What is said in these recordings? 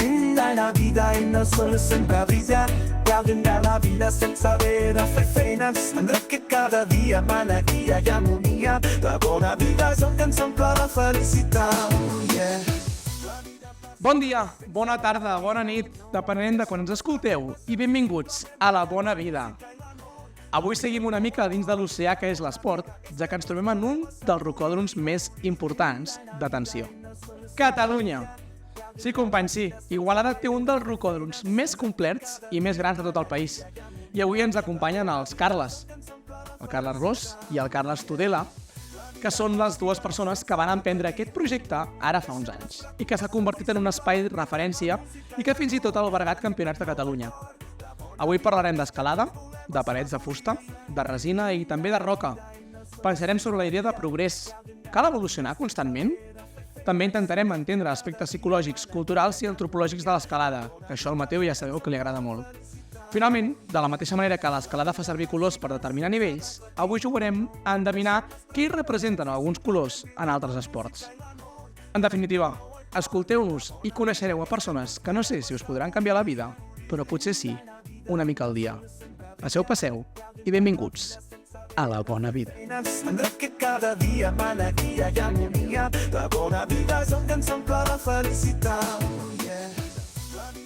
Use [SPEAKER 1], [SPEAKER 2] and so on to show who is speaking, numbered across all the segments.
[SPEAKER 1] brilla la vida i el sol sempre brilla. Brilla la vida sense haver de fer feines, en que cada dia alegria i harmonia. La bona vida és un que ens omple de felicitat.
[SPEAKER 2] Bon dia, bona tarda, bona nit, depenent de quan ens escolteu, i benvinguts a La Bona Vida. Avui seguim una mica dins de l'oceà que és l'esport, ja que ens trobem en un dels rocòdroms més importants d'atenció. Catalunya! Sí, companys, sí. Igualada té un dels rocòdroms més complets i més grans de tot el país. I avui ens acompanyen els Carles, el Carles Ros i el Carles Tudela, que són les dues persones que van emprendre aquest projecte ara fa uns anys i que s'ha convertit en un espai de referència i que fins i tot ha albergat campionats de Catalunya. Avui parlarem d'escalada, de parets de fusta, de resina i també de roca. Pensarem sobre la idea de progrés. Cal evolucionar constantment? També intentarem entendre aspectes psicològics, culturals i antropològics de l'escalada, que això al Mateu ja sabeu que li agrada molt. Finalment, de la mateixa manera que l'escalada fa servir colors per determinar nivells, avui jugarem a endevinar què representen alguns colors en altres esports. En definitiva, escolteu-nos i coneixereu a persones que no sé si us podran canviar la vida, però potser sí, una mica al dia. Passeu i benvinguts a La Bona Vida.
[SPEAKER 1] En que cada dia alegria i harmonia. La bona vida és un que ens omple de felicitat.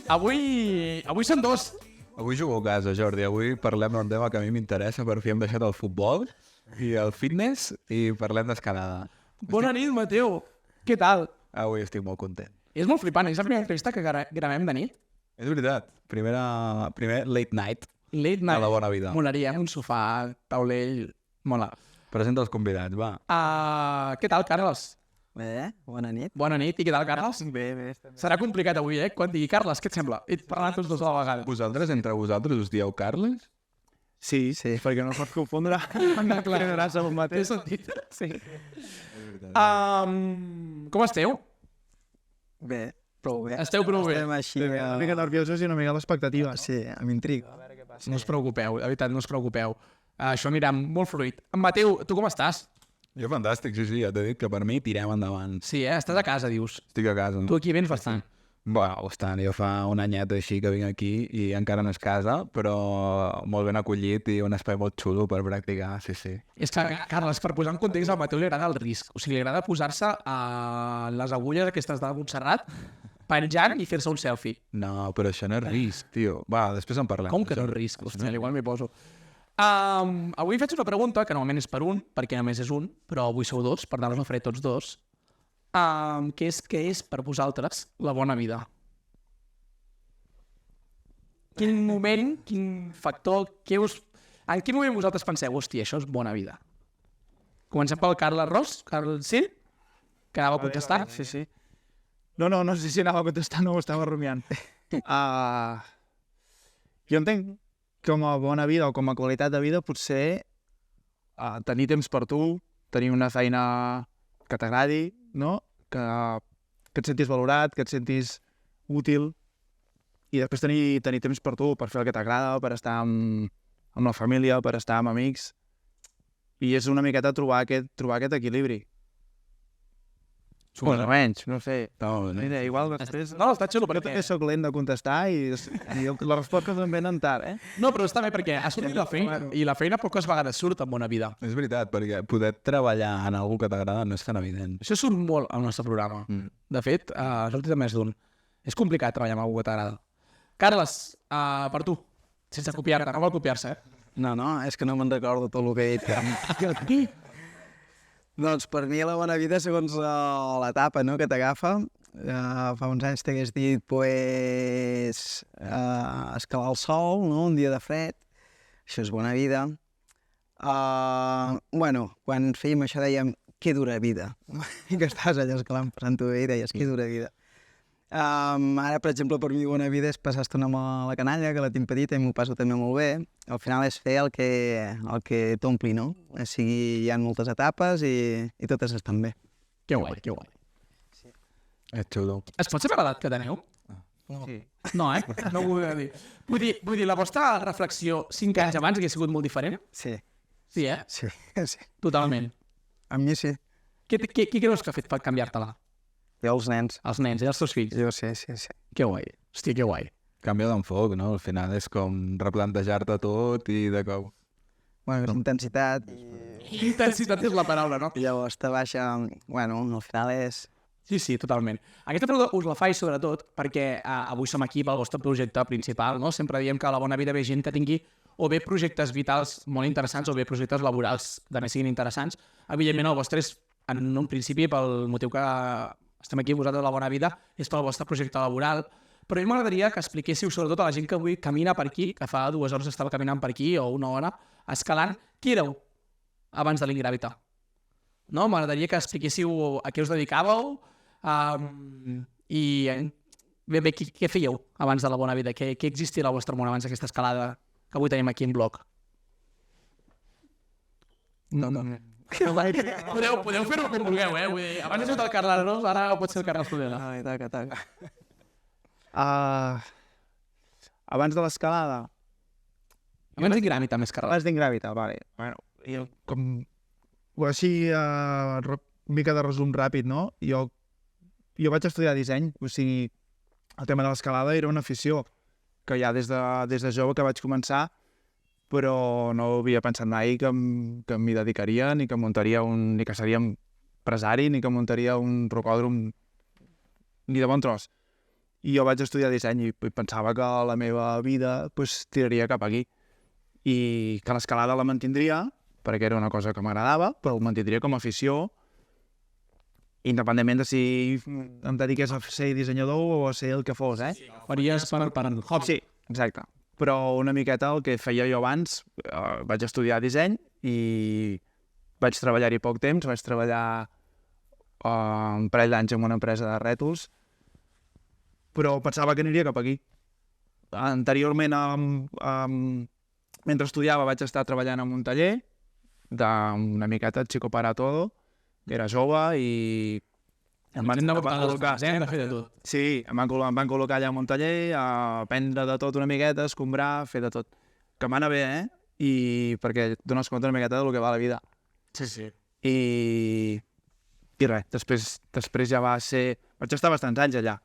[SPEAKER 2] Avui són dos.
[SPEAKER 3] Avui jugo a casa, Jordi. Avui parlem d'un tema que a mi m'interessa. Per fi hem deixat el futbol i el fitness i parlem d'escalada.
[SPEAKER 2] Bona nit, Mateu. Què tal?
[SPEAKER 3] Avui estic molt content.
[SPEAKER 2] És molt flipant. És la primera entrevista que gravem de nit?
[SPEAKER 3] És veritat. Primer late night
[SPEAKER 2] Late
[SPEAKER 3] a
[SPEAKER 2] night.
[SPEAKER 3] La Bona Vida.
[SPEAKER 2] Molaria, un sofà, taulell... Mola.
[SPEAKER 3] Presenta els convidats, va.
[SPEAKER 2] Què tal, Carles?
[SPEAKER 4] Bé, bona nit.
[SPEAKER 2] Bona nit. I què tal, Carles?
[SPEAKER 4] Bé.
[SPEAKER 2] Serà complicat avui, Quan digui Carles, què et sembla? I parlant tots dos a la vegada.
[SPEAKER 3] Vosaltres, entre vosaltres, us dieu Carles?
[SPEAKER 4] Sí, perquè no pots confondre.
[SPEAKER 2] Clararàs el mateix sentit. Sí. Com esteu?
[SPEAKER 4] Bé, prou bé.
[SPEAKER 2] Esteu prou bé.
[SPEAKER 4] Estem així.
[SPEAKER 5] Una mica nerviosos i una mica l'expectativa.
[SPEAKER 4] Sí, amb intriga.
[SPEAKER 2] No us preocupeu, de veritat, no us preocupeu. Això anirà molt fluid. En Mateu, tu com estàs?
[SPEAKER 3] Jo fantàstic, sí, ja t'he dit que per mi tirem endavant.
[SPEAKER 2] Sí, estàs a casa, dius.
[SPEAKER 3] Estic a casa.
[SPEAKER 2] Tu aquí vens bastant.
[SPEAKER 3] Bueno, bastant. Jo fa un anyet així que vinc aquí i encara no és casa, però molt ben acollit i un espai molt xulo per practicar, sí.
[SPEAKER 2] És que, Carles, per posar en context, al Mateu li agrada el risc. O sigui, li agrada posar-se a les agulles aquestes de Montserrat, penjant i fer-se un selfie.
[SPEAKER 3] No, però això no és risc, tio. Va, després en parlem.
[SPEAKER 2] Com que no és risc? Hòstia, igual m'hi poso. Avui faig una pregunta, que normalment és per un, perquè només és un, però avui sou dos, per tant us la faré tots dos. Què és per vosaltres la bona vida? Quin moment, quin factor, en quin moment vosaltres penseu, hòstia, això és bona vida? Comencem pel Carles Ros, Carles sí? Que anava a contestar.
[SPEAKER 5] Sí. No sé si anava a contestar, no ho estava rumiant. Jo entenc com a bona vida o com a qualitat de vida potser tenir temps per tu, tenir una feina que t'agradi, no? Que et sentis valorat, que et sentis útil i després tenir temps per tu, per fer el que t'agrada, per estar amb la família, per estar amb amics. I és una miqueta trobar aquest equilibri. Bueno, menys, no sé.
[SPEAKER 3] No.
[SPEAKER 5] Mira, igual després...
[SPEAKER 2] No, està xulo,
[SPEAKER 5] Jo
[SPEAKER 2] perquè...
[SPEAKER 5] també sóc lent de contestar i les respostes em venen tard,
[SPEAKER 2] No, però està bé, perquè ha sortit la feina, i la feina poques vegades surt en bona vida.
[SPEAKER 3] És veritat, perquè poder treballar en algú que t'agrada no és tan evident.
[SPEAKER 2] Això surt molt al nostre programa. De fet, ha sortit a més d'un. És complicat treballar amb algú que t'agrada. Carles, per tu, sense copiar-te, no vol copiar-se,
[SPEAKER 4] No, és que no me'n recordo tot el que he dit. Doncs per mi la bona vida, segons l'etapa que t'agafa, fa uns anys t'hagués dit escalar el sol, un dia de fred, això és bona vida. Quan fèiem això dèiem, què dura vida? I que estàs allà escalant passant-ho bé i deies, què dura vida? Ara, per exemple, per mi bona vida és passar estona amb la canalla, que la tinc petita i m'ho passo també molt bé. Al final és fer el que t'ompli, no? O sigui, hi ha moltes etapes i totes estan bé.
[SPEAKER 2] Que guai, que guai.
[SPEAKER 3] És xulo.
[SPEAKER 2] Es pot saber l'edat que teniu?
[SPEAKER 5] Sí.
[SPEAKER 2] No, no ho vull dir. Vull dir, la vostra reflexió 5 anys abans hauria sigut molt diferent?
[SPEAKER 4] Sí.
[SPEAKER 2] Sí,
[SPEAKER 4] Sí.
[SPEAKER 2] Totalment.
[SPEAKER 4] A mi sí.
[SPEAKER 2] Què creus que ha fet per canviar-te-la?
[SPEAKER 4] Jo els nens.
[SPEAKER 2] Els nens i els teus fills.
[SPEAKER 4] Jo sí, sí, sí.
[SPEAKER 2] Que guai. Hòstia, que guai.
[SPEAKER 3] Canvia d'enfoc, no? Al final és com replantejar-te tot i de cop.
[SPEAKER 4] Bueno, és intensitat
[SPEAKER 2] Intensitat és la paraula, no?
[SPEAKER 4] i llavors te baixa... Bueno, al final és...
[SPEAKER 2] Sí, totalment. Aquesta pregunta us la faig sobretot perquè avui som aquí pel vostre projecte principal, no? Sempre diem que a la Bona Vida ve gent que tingui o bé projectes vitals molt interessants o bé projectes laborals de més siguin interessants. Evidentment, el vostre és, en un principi, pel motiu que estem aquí vosaltres a la Bona Vida, és pel vostre projecte laboral. Però a mi m'agradaria que expliquéssiu, sobretot a la gent que avui camina per aquí, que fa 2 hores estava caminant per aquí o 1 hora, escalant, qui éreu abans de l'Ingràvita? No? M'agradaria que expliquéssiu a què us dedicàveu, i bé, què fèieu abans de la Bona Vida? Què existia al vostre món abans d'aquesta escalada que avui tenim aquí en bloc? No. Podeu fer-ho com vulgueu, eh? Vull dir, abans ha sigut el Carles Ros, ara pot ser el Carles Tudela.
[SPEAKER 4] Ai, taca.
[SPEAKER 5] Abans de l'escalada,
[SPEAKER 2] Abans d'Ingràvita, més Carles.
[SPEAKER 5] abans d'Ingràvita, vale. Bueno, jo com... O així, mica de resum ràpid, no? Jo vaig estudiar disseny, o sigui, el tema de l'escalada era una afició que ja des de jove que vaig començar, però no havia pensat mai que m'hi dedicaria, ni que muntaria ni que seria empresari, ni que muntaria un rocòdrom, ni de bon tros. I jo vaig estudiar disseny i pensava que la meva vida pues, tiraria cap aquí. I que l'escalada la mantindria, perquè era una cosa que m'agradava, però ho mantindria com a afició, independentment de si em dediqués a ser dissenyador o a ser el que fos, eh?
[SPEAKER 2] Faries per hobby.
[SPEAKER 5] Sí, exacte. Però una miqueta el que feia jo abans, vaig estudiar disseny i vaig treballar-hi poc temps, vaig treballar un parell d'anys en una empresa de rètols, però pensava que aniria cap aquí. Anteriorment, mentre estudiava, vaig estar treballant en un taller d'una miqueta Chico para todo, era jove i em van col·locar.
[SPEAKER 2] Hem de fer de tot.
[SPEAKER 5] Sí, em van col·locar allà en un taller a aprendre de tot una miqueta, escombrar, fer de tot. Que m'ana bé, eh? I perquè et dones compte una miqueta del que va la vida.
[SPEAKER 2] Sí.
[SPEAKER 5] I res, després ja va ser... Vaig estar bastants anys allà.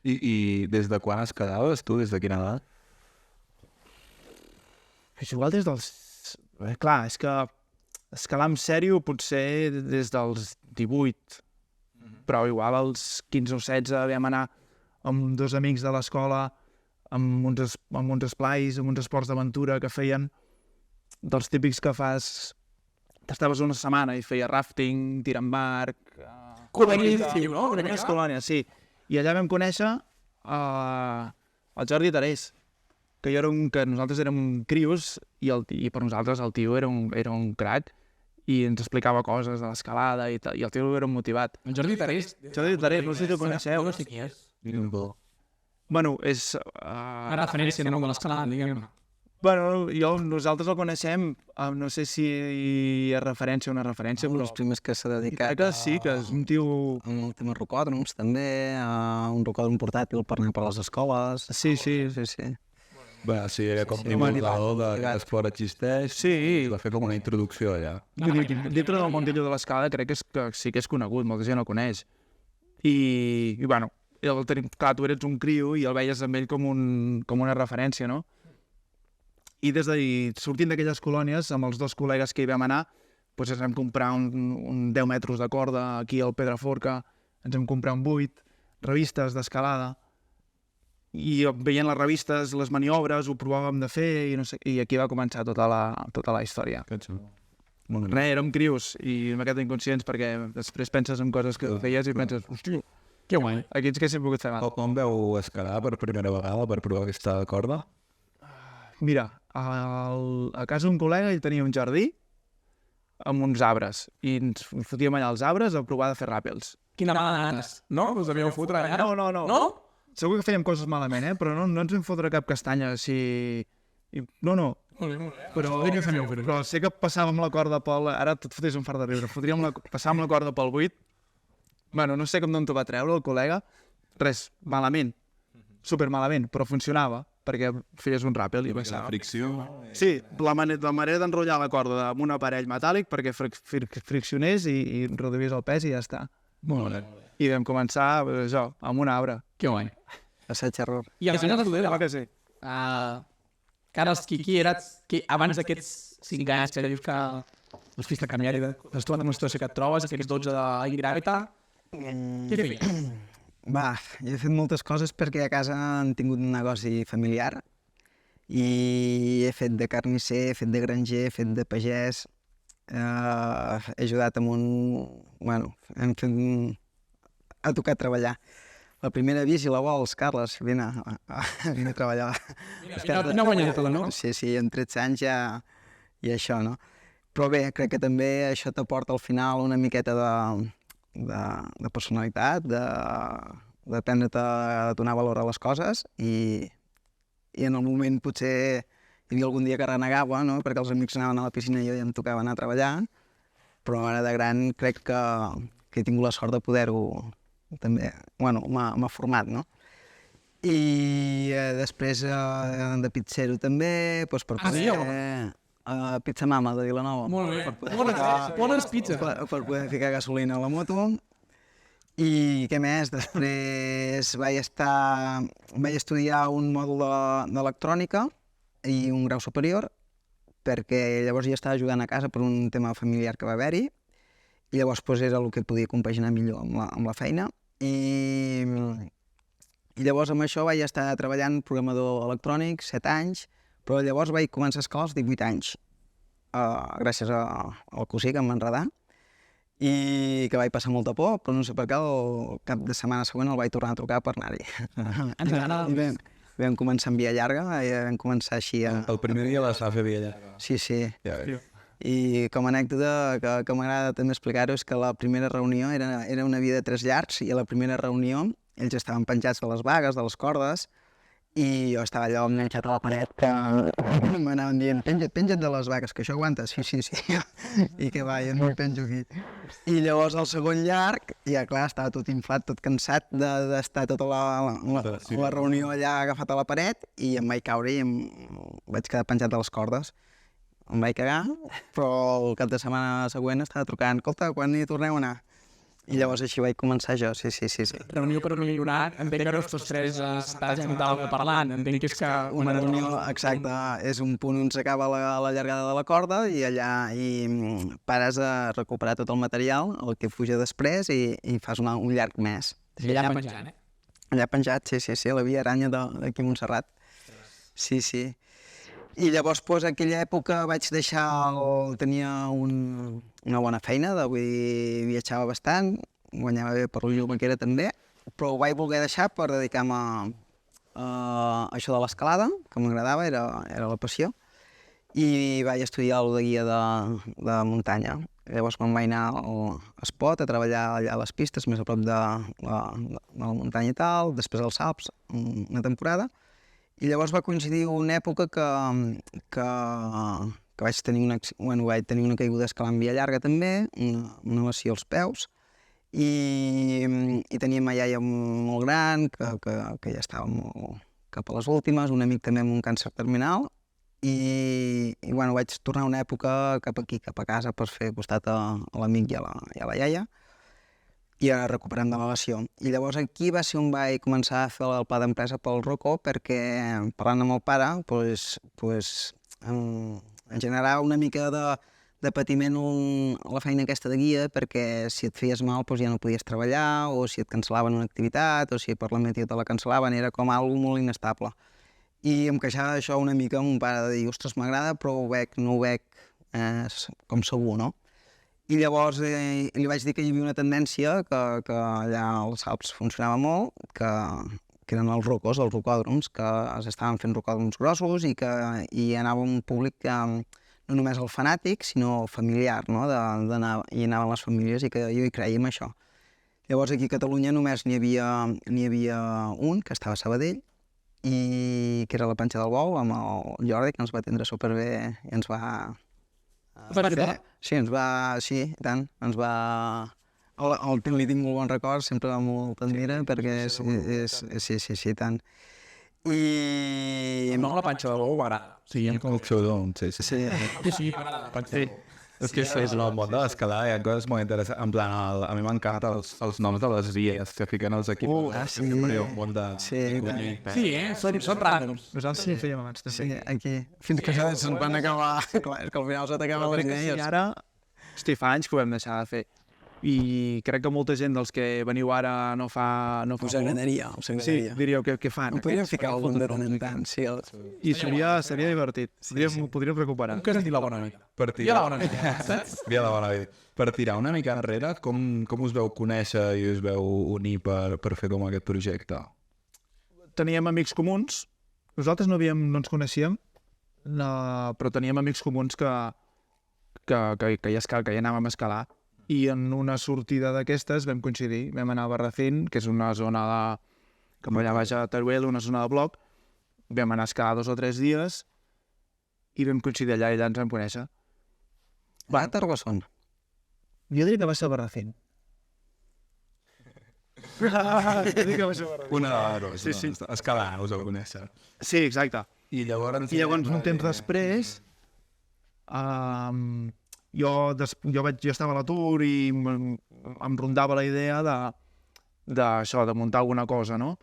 [SPEAKER 3] I des de quan escalaves tu? Des de quina edat?
[SPEAKER 5] Igual des dels... Clar, és que escalar en sèrio potser des dels 18, però igual als 15 o 16 vam anar amb 2 amics de l'escola amb uns esplais, amb uns esports d'aventura que feien dels típics que fas... T'estaves una setmana i feia rafting, tir amb barc...
[SPEAKER 2] Colònies, no?
[SPEAKER 5] Unes colònies, sí. I allà vam conèixer el Jordi Tarés, que nosaltres érem crios i per nosaltres el tio era un crac i ens explicava coses de l'escalada i el tio era un motivat.
[SPEAKER 2] En Jordi Tarés.
[SPEAKER 5] Jordi Tarés, no sé si el coneixeu.
[SPEAKER 2] No sé qui és.
[SPEAKER 5] Bueno, és...
[SPEAKER 2] Una referència de nou de l'escalada, diguem-ne.
[SPEAKER 5] Bueno, nosaltres el coneixem, no sé si és referència o una referència,
[SPEAKER 4] Un
[SPEAKER 5] però...
[SPEAKER 4] dels primers que s'ha dedicat
[SPEAKER 5] Crec que sí, que és un tio...
[SPEAKER 4] amb el tema rocòdroms, també, un rocòdrom portàtil per anar per les escoles.
[SPEAKER 5] Sí.
[SPEAKER 3] Bé, sí, era com divulgador de que l'esport existeix.
[SPEAKER 5] Sí.
[SPEAKER 3] Va fer com una introducció allà.
[SPEAKER 5] Dintre del mundillo de l'escalada crec que sí que és conegut, molta gent el coneix. I bueno, clar, tu eres un criu i el veies amb ell com una referència, no? I sortint d'aquelles colònies, amb els 2 col·legues que hi vam anar, doncs ens vam comprar un 10 metres de corda aquí al Pedraforca, ens vam comprar un 8, revistes d'escalada, i veient les revistes, les maniobres, ho provàvem de fer, i, no sé, i aquí va començar tota la història. Res, érem crios i una miqueta inconscients perquè després penses en coses que feies i penses, hòstia,
[SPEAKER 2] Que guai.
[SPEAKER 5] aquí ens haguéssim pogut fer mal.
[SPEAKER 3] Com veu escalar per primera vegada per provar aquesta corda?
[SPEAKER 5] Mira, a casa un col·lega ell tenia un jardí amb uns arbres i ens fotíem allà als arbres a provar de fer ràpels.
[SPEAKER 2] Quina mala ganes. No? Us devíeu fotre allà?
[SPEAKER 5] No.
[SPEAKER 2] No?
[SPEAKER 5] Segur que fèiem coses malament, però no ens vam fotre cap castanya així... No. Però sé que passàvem la corda pel... Ara et fotés un fart de riure. Passàvem la corda pel 8. Bueno, no sé com d'on t'ho va treure el col·lega. Res, malament. Supermalament, però funcionava. perquè feies un ràpel i
[SPEAKER 3] La
[SPEAKER 5] passava.
[SPEAKER 3] fricció...
[SPEAKER 5] Sí, la manera d'enrotllar la corda amb un aparell metàl·lic perquè friccionés i reduís el pes i ja està.
[SPEAKER 3] Molt bé.
[SPEAKER 5] I vam començar, pues, això, amb un arbre.
[SPEAKER 2] Que guai.
[SPEAKER 4] Assaig-error.
[SPEAKER 2] I al final de
[SPEAKER 5] Clar que sí.
[SPEAKER 2] Carles, qui eres que abans d'aquests 5 anys que dius que has vist a canviar i has trobat en una situació que et trobes, aquests 12 d'Ingràvita, què feies?
[SPEAKER 4] Va, jo he fet moltes coses perquè a casa han tingut un negoci familiar i he fet de carnisser, he fet de granger, he fet de pagès, he ajudat amb un... Bueno, hem fet... Ha tocat treballar. La primera bici la vols, Carles? Vine a treballar.
[SPEAKER 2] No guanyat-la, no?
[SPEAKER 4] Sí, amb 13 anys ja... I això, no? Però bé, crec que també això t'aporta al final una miqueta de personalitat, d'aprendre a donar valor a les coses i en el moment potser hi havia algun dia que renegava, no? Perquè els amics anaven a la piscina i jo ja em tocava anar a treballar, però ara de gran crec que he tingut la sort de poder-ho també, bueno, m'ha format, no? I després de pizzero també, doncs per
[SPEAKER 2] sí,
[SPEAKER 4] poder... Pizza Mama de Vilanova.
[SPEAKER 2] Molt bé. Bones pizzas.
[SPEAKER 4] Per poder ficar gasolina a la moto. I què més? Després vaig estudiar un mòdul d'electrònica i un grau superior, perquè llavors ja estava jugant a casa per un tema familiar que va haver-hi, i llavors pues, era el que podia compaginar millor amb la feina. I llavors amb això vaig estar treballant programador electrònic 7 anys, però llavors vaig començar a escalar als 18 anys, gràcies al cosí que em va enredar, i que vaig passar molta por, però no sé per què el cap de setmana següent el vaig tornar a trucar per anar-hi.
[SPEAKER 2] Ens agrada.
[SPEAKER 4] I vam començar en via llarga, i vam començar així a...
[SPEAKER 3] El primer dia les va fer via llarga.
[SPEAKER 4] Sí.
[SPEAKER 3] Ja veig.
[SPEAKER 4] I com a anècdota que m'agrada també explicar-ho és que la primera reunió era una via de 3 llargs i a la primera reunió ells estaven penjats de les vagues, de les cordes, i jo estava allò enganxat a la paret que m'anaven dient penja't de les vagues, que això aguanta, sí, i que va, jo no em penjo aquí. I llavors al segon llarg, ja clar, estava tot inflat, tot cansat d'estar tota la reunió allà agafat a la paret i em vaig caure i vaig quedar penjat de les cordes. Em vaig cagar, però el cap de setmana següent estava trucant, escolta, quan hi torneu a anar? I llavors així vaig començar jo, sí.
[SPEAKER 2] Reunió per millorar, entenc que tots tres estàs ja parlant, entenc que és que...
[SPEAKER 4] Una reunió, exacte, és un punt on s'acaba la llargada de la corda i allà pares a recuperar tot el material, el que fuja després i fas un llarg més.
[SPEAKER 2] Allà penjant,
[SPEAKER 4] Allà penjat, sí, la via aranya d'aquí a Montserrat. Sí. I llavors, doncs, en aquella època vaig tenia una bona feina, vull viatjava bastant, guanyava bé per l'ull que era també, però ho vaig voler deixar per dedicar-me a això de l'escalada, que m'agradava, era la passió, i vaig estudiar el de guia de muntanya. Llavors me'n vaig anar a Espot a treballar allà a les pistes, més a prop de la muntanya i tal, després als Alps, una temporada. I llavors va coincidir una època que vaig tenir una caiguda escalant via llarga també, una lesió als peus, i tenia ma iaia molt gran, que ja estava molt cap a les últimes, un amic també amb un càncer terminal, i vaig tornar una època cap aquí, cap a casa, per fer costat a l'amic i a la iaia, i a recuperar de la lesió. I llavors aquí va ser on vaig començar a fer el pla d'empresa pel Rocco, perquè parlant amb el pare em generava una mica de patiment la feina aquesta de guia, perquè si et feies mal ja no podies treballar, o si et cancel·laven una activitat, o si per la meteor te la cancel·laven, era com algo molt inestable. I em queixava això una mica amb un pare de dir, ostres, m'agrada, però no ho veig com segur, no? I llavors li vaig dir que hi havia una tendència que allà als Alps funcionava molt, que eren els rocos, els rocòdroms, que s'estaven fent rocòdroms grossos i hi anava un públic que no només el fanàtic, sinó familiar, no? Hi anaven les famílies i que jo hi creia en això. Llavors aquí a Catalunya només n'hi havia un, que estava a Sabadell, i que era la Panxa del Bou, amb el Jordi, que ens va atendre superbé i ens va... Sí, sí, i tant, li tinc molt bon record, sempre molt t'admira, perquè sí, i tant. I...
[SPEAKER 2] No, la panxa de bou m'agrada. Sí,
[SPEAKER 3] El xudum, sí.
[SPEAKER 4] Sí,
[SPEAKER 2] sí, m'agrada la panxa de bou.
[SPEAKER 3] És que és el món de l'escalada, hi ha coses molt interessants. En plan, a mi m'encanten els noms de les vies que fiquen els equips.
[SPEAKER 4] sí.
[SPEAKER 3] Hi ha un món de...
[SPEAKER 4] sí,
[SPEAKER 2] Sí, són randoms.
[SPEAKER 5] Nosaltres sí ho fèiem abans, també.
[SPEAKER 4] sí, aquí. Fins que se'ns van acabar... Clar, és que al final se t'acaben les
[SPEAKER 5] I
[SPEAKER 4] idees.
[SPEAKER 5] ara, hosti, fa anys que ho vam deixar de fer. I crec que molta gent dels que veniu ara no fa
[SPEAKER 4] Us
[SPEAKER 5] molt.
[SPEAKER 4] agradaria, us
[SPEAKER 5] Sí,
[SPEAKER 4] agradaria.
[SPEAKER 5] diríeu què fan.
[SPEAKER 4] Ho podríem
[SPEAKER 5] aquests?
[SPEAKER 4] ficar algun de tant en tant, sí.
[SPEAKER 5] I seria divertit. Ho podríem recuperar.
[SPEAKER 2] Que es diu la bona vida.
[SPEAKER 3] Per
[SPEAKER 2] I a la
[SPEAKER 3] tirar...
[SPEAKER 2] bona vida, saps?
[SPEAKER 3] Via la bona vida. Per tirar una mica enrere, com us veu conèixer i us veu unir per fer com aquest projecte?
[SPEAKER 5] Teníem amics comuns. Nosaltres no ens coneixíem, però teníem amics comuns que hi anàvem a escalar. I en una sortida d'aquestes vam coincidir. Vam anar a Barracín, que és una zona cap allà baix a Teruel, una zona de bloc. Vam anar a escalar 2 o 3 dies i vam coincidir allà i allà ens vam conèixer.
[SPEAKER 4] Va a Tarragona.
[SPEAKER 5] Jo diria que va ser a Barracín.
[SPEAKER 3] Una de
[SPEAKER 5] Sí, sí.
[SPEAKER 3] Escalant, us heu conèixer.
[SPEAKER 5] Sí, exacte.
[SPEAKER 3] I llavors
[SPEAKER 5] Un temps després, jo estava a l'atur i em rondava la idea de muntar alguna cosa, no?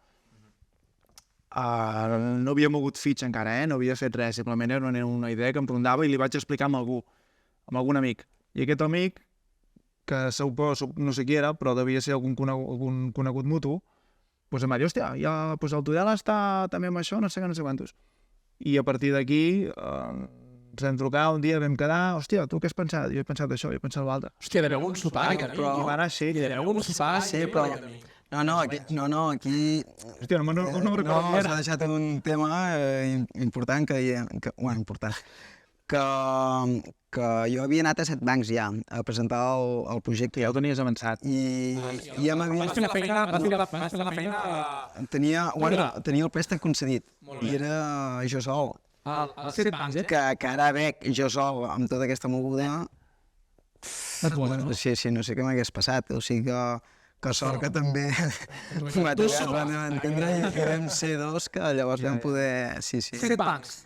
[SPEAKER 5] No havia mogut fitxa encara, no havia fet res, simplement era una idea que em rondava i li vaig explicar amb algun amic. I aquest amic, que suposo, no sé qui era, però devia ser algun conegut mutu, doncs em va dir, hòstia, el Tudela està també amb això, no sé quantos. I a partir d'aquí ens vam trucar, un dia vam quedar, hòstia, tu què has pensat? Jo he pensat això, jo he pensat l'altre.
[SPEAKER 2] Hòstia, deveu un sopar,
[SPEAKER 5] Però va anar així.
[SPEAKER 2] deveu un sopar,
[SPEAKER 4] Sí, però... No, aquí...
[SPEAKER 5] Hòstia, no recordo.
[SPEAKER 4] No, s'ha deixat un tema important important. Que jo havia anat a 7 bancs ja a presentar el projecte.
[SPEAKER 5] Ja ho tenies avançat.
[SPEAKER 4] I ja m'havia...
[SPEAKER 2] Vas fer la feina...
[SPEAKER 4] Tenia el préstec concedit. I era jo sol.
[SPEAKER 2] Als 7 bancs,
[SPEAKER 4] Que ara veig jo sol amb tota aquesta moguda... Sí, no sé què m'hagués passat. O sigui que sort que també van entendre i vam ser 2 que llavors vam poder... Sí.
[SPEAKER 2] 7 bancs.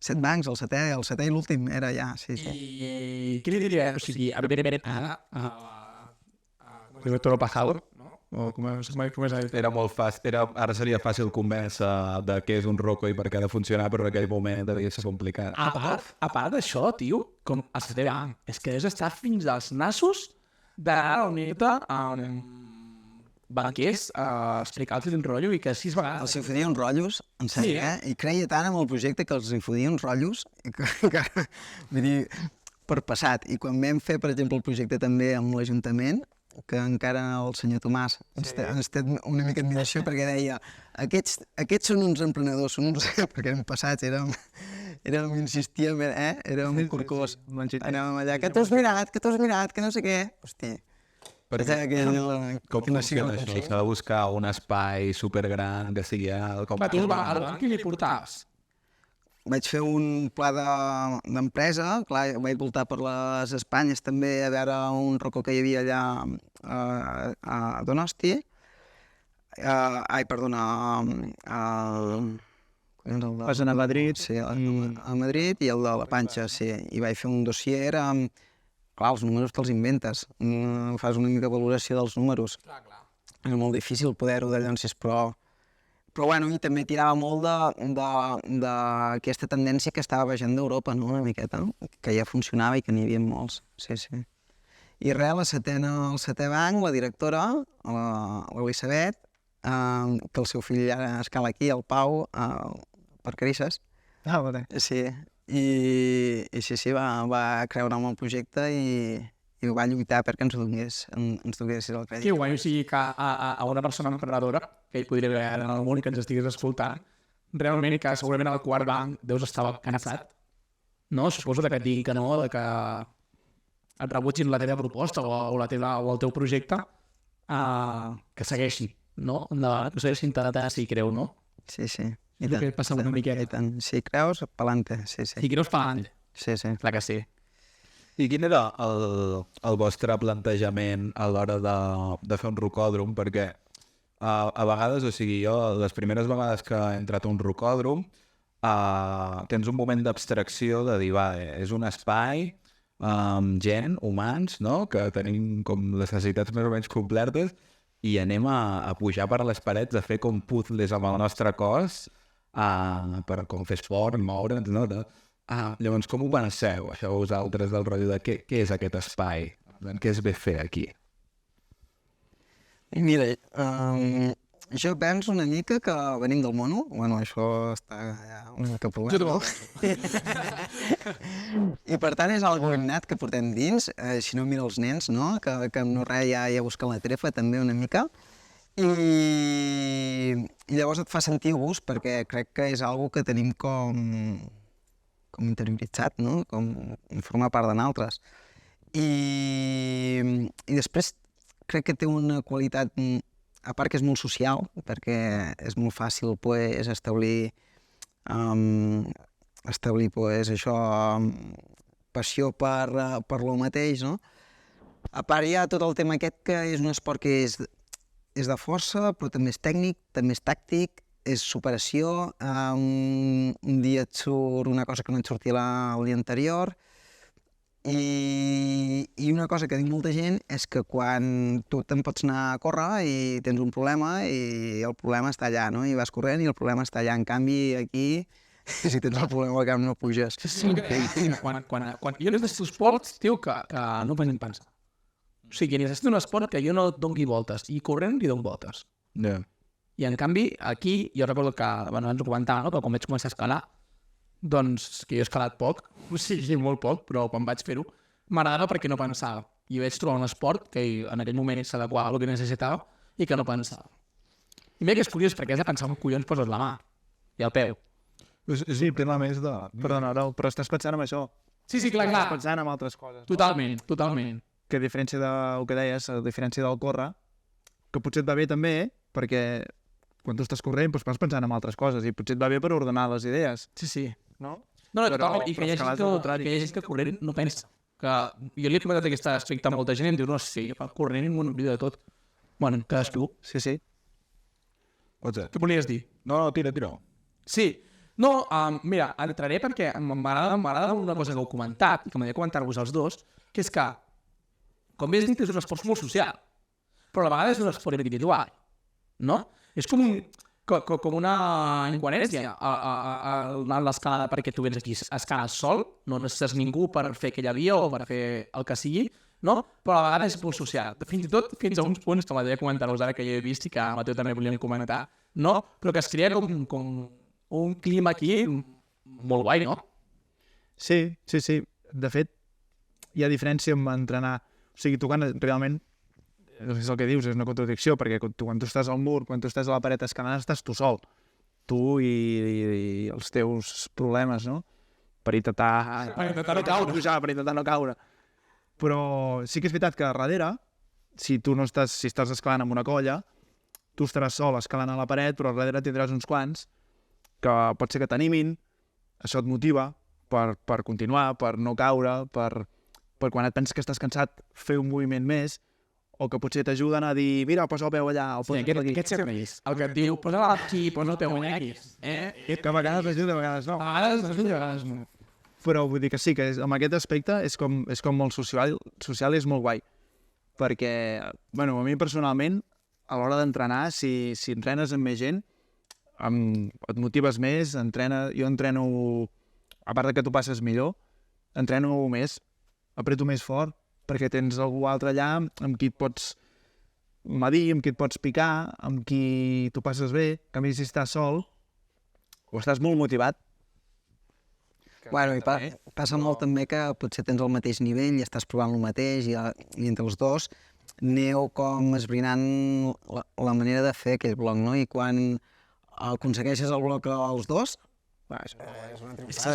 [SPEAKER 4] 7 bancs, el setè i l'últim era ja, sí.
[SPEAKER 2] I què li diria? O sigui, a veure, com és pasado, no? O com és
[SPEAKER 3] Era molt fàcil, ara seria fàcil convèncer de què és un roco i per què ha de funcionar, però en aquell moment devia ser complicat.
[SPEAKER 2] A part d'això, tio, com a setè banc, és que has estat fins als nassos d'anar a unir-te amb banquers a explicar-los un rotllo i que 6 vegades...
[SPEAKER 4] Els infodien uns rotllos, en sèrio, I creia tant en el projecte que els infodien uns rotllos que vull dir, per passat. I quan vam fer, per exemple, el projecte també amb l'Ajuntament, que encara el senyor Tomàs ens té una mica admiració perquè deia aquests són uns emprenedors, són uns... perquè érem passats, insistíem, érem corcós. Anàvem allà, que t'has mirat, que no sé què. Hosti,
[SPEAKER 3] Com funciona això? S'ha de buscar un espai supergran que sigui alt.
[SPEAKER 2] Va, tu al banc què li portaves?
[SPEAKER 4] vaig fer un pla d'empresa, clar, vaig voltar per les Espanyes també a veure un racó que hi havia allà a Donosti.
[SPEAKER 5] Vas anar a Madrid.
[SPEAKER 4] Sí, a Madrid i el de la Panxa, sí. I vaig fer un dossier amb... Clar, els números te'ls inventes. Fas una mica valoració dels números. És molt difícil poder-ho de llances, però bueno, i també tirava molt d'aquesta tendència que estava vegent d'Europa, no?, una miqueta, que ja funcionava i que n'hi havia molts. Sí. I res, el setè banc, la directora, l'Elisabet, que el seu fill ara escala aquí, el Pau, per Carisses.
[SPEAKER 5] Vale.
[SPEAKER 4] Sí, i sí, va creure en el projecte i va lluitar perquè ens donés el crèdit.
[SPEAKER 2] Que guai, o sigui que a una persona emprenedora, que hi podria haver en el món i que ens estigués escoltant, realment que segurament al quart banc deus estar cansat, no? Suposo que et digui que no, que et rebutgin la teva proposta o el teu projecte, que segueixi, no? Que segueixi intentant, si creu, no?
[SPEAKER 4] Sí.
[SPEAKER 2] És el que passa una miqueta.
[SPEAKER 4] Si creus, pelante, sí.
[SPEAKER 2] Si creus, pelante.
[SPEAKER 4] Sí.
[SPEAKER 2] Clar que sí.
[SPEAKER 3] I quin era el vostre plantejament a l'hora de fer un rocòdrom? Perquè a vegades, o sigui, jo les primeres vegades que he entrat a un rocòdrom tens un moment d'abstracció de dir, va, és un espai amb gent, humans, no?, que tenim com les necessitats més o menys complertes i anem a pujar per les parets, a fer com puzzles amb el nostre cos per com fer esport, moure'ns, no? Llavors, com ho penseu, això vosaltres, del rotllo de què és aquest espai? Què es ve fer aquí?
[SPEAKER 4] Mira, jo penso una mica que venim del mono. Bueno, això està ja una mica problema. I per tant és algo innat que portem dins. Si no, mira els nens, no? Que no res ja busquen la trefa també una mica. I llavors et fa sentir gust perquè crec que és algo que tenim com interioritzat, no? Com formar part de nosaltres. I després crec que té una qualitat, a part que és molt social, perquè és molt fàcil pues, establir això, passió per lo mateix, no? A part hi ha tot el tema aquest que és un esport que és de força, però també és tècnic, també és tàctic, és superació, un dia et surt una cosa que no et sortia el dia anterior, i una cosa que diu molta gent és que quan tu te'n pots anar a córrer i tens un problema i el problema està allà, no? I vas corrent i el problema està allà. En canvi, aquí, si tens el problema al camp no puges.
[SPEAKER 2] Quan jo necessito esports, tio, que no podem pensar. O sigui, necessito un esport que jo no doni voltes, i corrent li dono voltes. I en canvi, aquí, jo recordo que, abans ho comentava, no? Però quan vaig començar a escalar, doncs, que jo he escalat poc, o sigui, molt poc, però quan vaig fer-ho, m'agradava perquè no pensava. I vaig trobar un esport que en aquell moment s'adequava al que necessitava i que no pensava. I mira que és curiós, perquè has de pensar on collons poses la mà i el peu.
[SPEAKER 5] Sí, tema més de... Perdona, però estàs pensant en això.
[SPEAKER 2] Sí, clar.
[SPEAKER 5] Estàs pensant en altres coses.
[SPEAKER 2] Totalment.
[SPEAKER 5] Que a diferència del que deies, a diferència del córrer, que potser et va bé també, perquè quan tu estàs corrent doncs vas pensant en altres coses i potser et va bé per ordenar les idees.
[SPEAKER 2] Sí.
[SPEAKER 5] No?
[SPEAKER 2] No, totalment. I que hi ha gent que corrent no pensa. Que jo li he comentat aquest aspecte a molta gent i em diu, no, sí, corrent m'ho oblida de tot. Bueno, cadascú.
[SPEAKER 5] Sí.
[SPEAKER 2] Què volies dir?
[SPEAKER 3] No, tira.
[SPEAKER 2] Sí. No, mira, entraré perquè m'agrada una cosa que heu comentat i que m'agradaria comentar-vos els dos, que és que, com bé has dit, és un esport molt social, però a la vegada és un esport individual, no? És com una incoherència a l'escalada, perquè tu vens aquí a escalar sol, no necessites ningú per fer aquella via o per fer el que sigui, no? Però a la vegada és molt social. Fins i tot fins a uns punts que m'agradaria comentar-vos ara que jo he vist i que a Mateu també volíem comentar, no? Però que es crea com un clima aquí molt guai, no?
[SPEAKER 5] Sí. De fet, hi ha diferència amb entrenar. O sigui, tu quan realment, és el que dius, és una contradicció, perquè quan tu estàs al mur, quan tu estàs a la paret escalant, estàs tu sol. Tu i els teus problemes, no? Per intentar no caure. Però sí que és veritat que darrere, si estàs escalant amb una colla, tu estaràs sol escalant a la paret, però darrere tindràs uns quants que pot ser que t'animin, això et motiva per continuar, per no caure, per quan et penses que estàs cansat fer un moviment més, o que potser t'ajuden a dir, mira, posa el peu allà, o posa el aquí.
[SPEAKER 2] Aquest serveix, el que et diu, posa aquí, posa el peu allà aquí.
[SPEAKER 5] Que a vegades ajuda, a vegades no.
[SPEAKER 2] A vegades ajuda, a vegades no.
[SPEAKER 5] Però vull dir que sí, que en aquest aspecte és com molt social i és molt guai. Perquè, bueno, a mi personalment, a l'hora d'entrenar, si entrenes amb més gent, et motives més, jo entreno, a part que tu passes millor, entreno més, apreto més fort, perquè tens algú altre allà amb qui et pots medir, amb qui et pots picar, amb qui tu passes bé. En canvi, si estàs sol, o estàs molt motivat.
[SPEAKER 4] Bueno, i passa molt també que potser tens el mateix nivell i estàs provant el mateix i entre els dos aneu com esbrinant la manera de fer aquell bloc, no? I quan aconsegueixes el bloc als dos,
[SPEAKER 2] és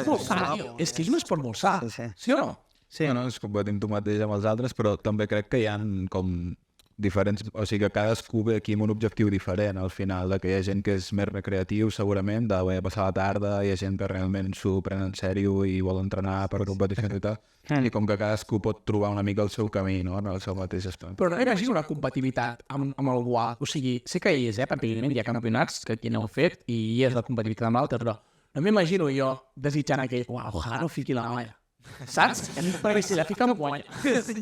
[SPEAKER 2] molt sa, és que és un esport molt sa, sí o no?
[SPEAKER 3] Sí, no, és competir tu mateix amb els altres, però també crec que hi ha com diferents, o sigui que cadascú ve aquí amb un objectiu diferent al final, de que hi ha gent que és més recreatiu segurament, de bé passar la tarda, hi ha gent que realment s'ho pren en sèrio i vol entrenar per competicions i tal, i com que cadascú pot trobar una mica el seu camí, no?, en el seu mateix espai.
[SPEAKER 2] Però no imagino una compatibilitat amb algú alt. O sigui, sé que hi és, perquè evidentment hi ha campionats que aquí n'heu fet i hi és la compatibilitat amb l'altre, però no m'imagino jo desitjant aquell, ojalà no fiqui la noia. Saps? Perquè si la fica no guanya.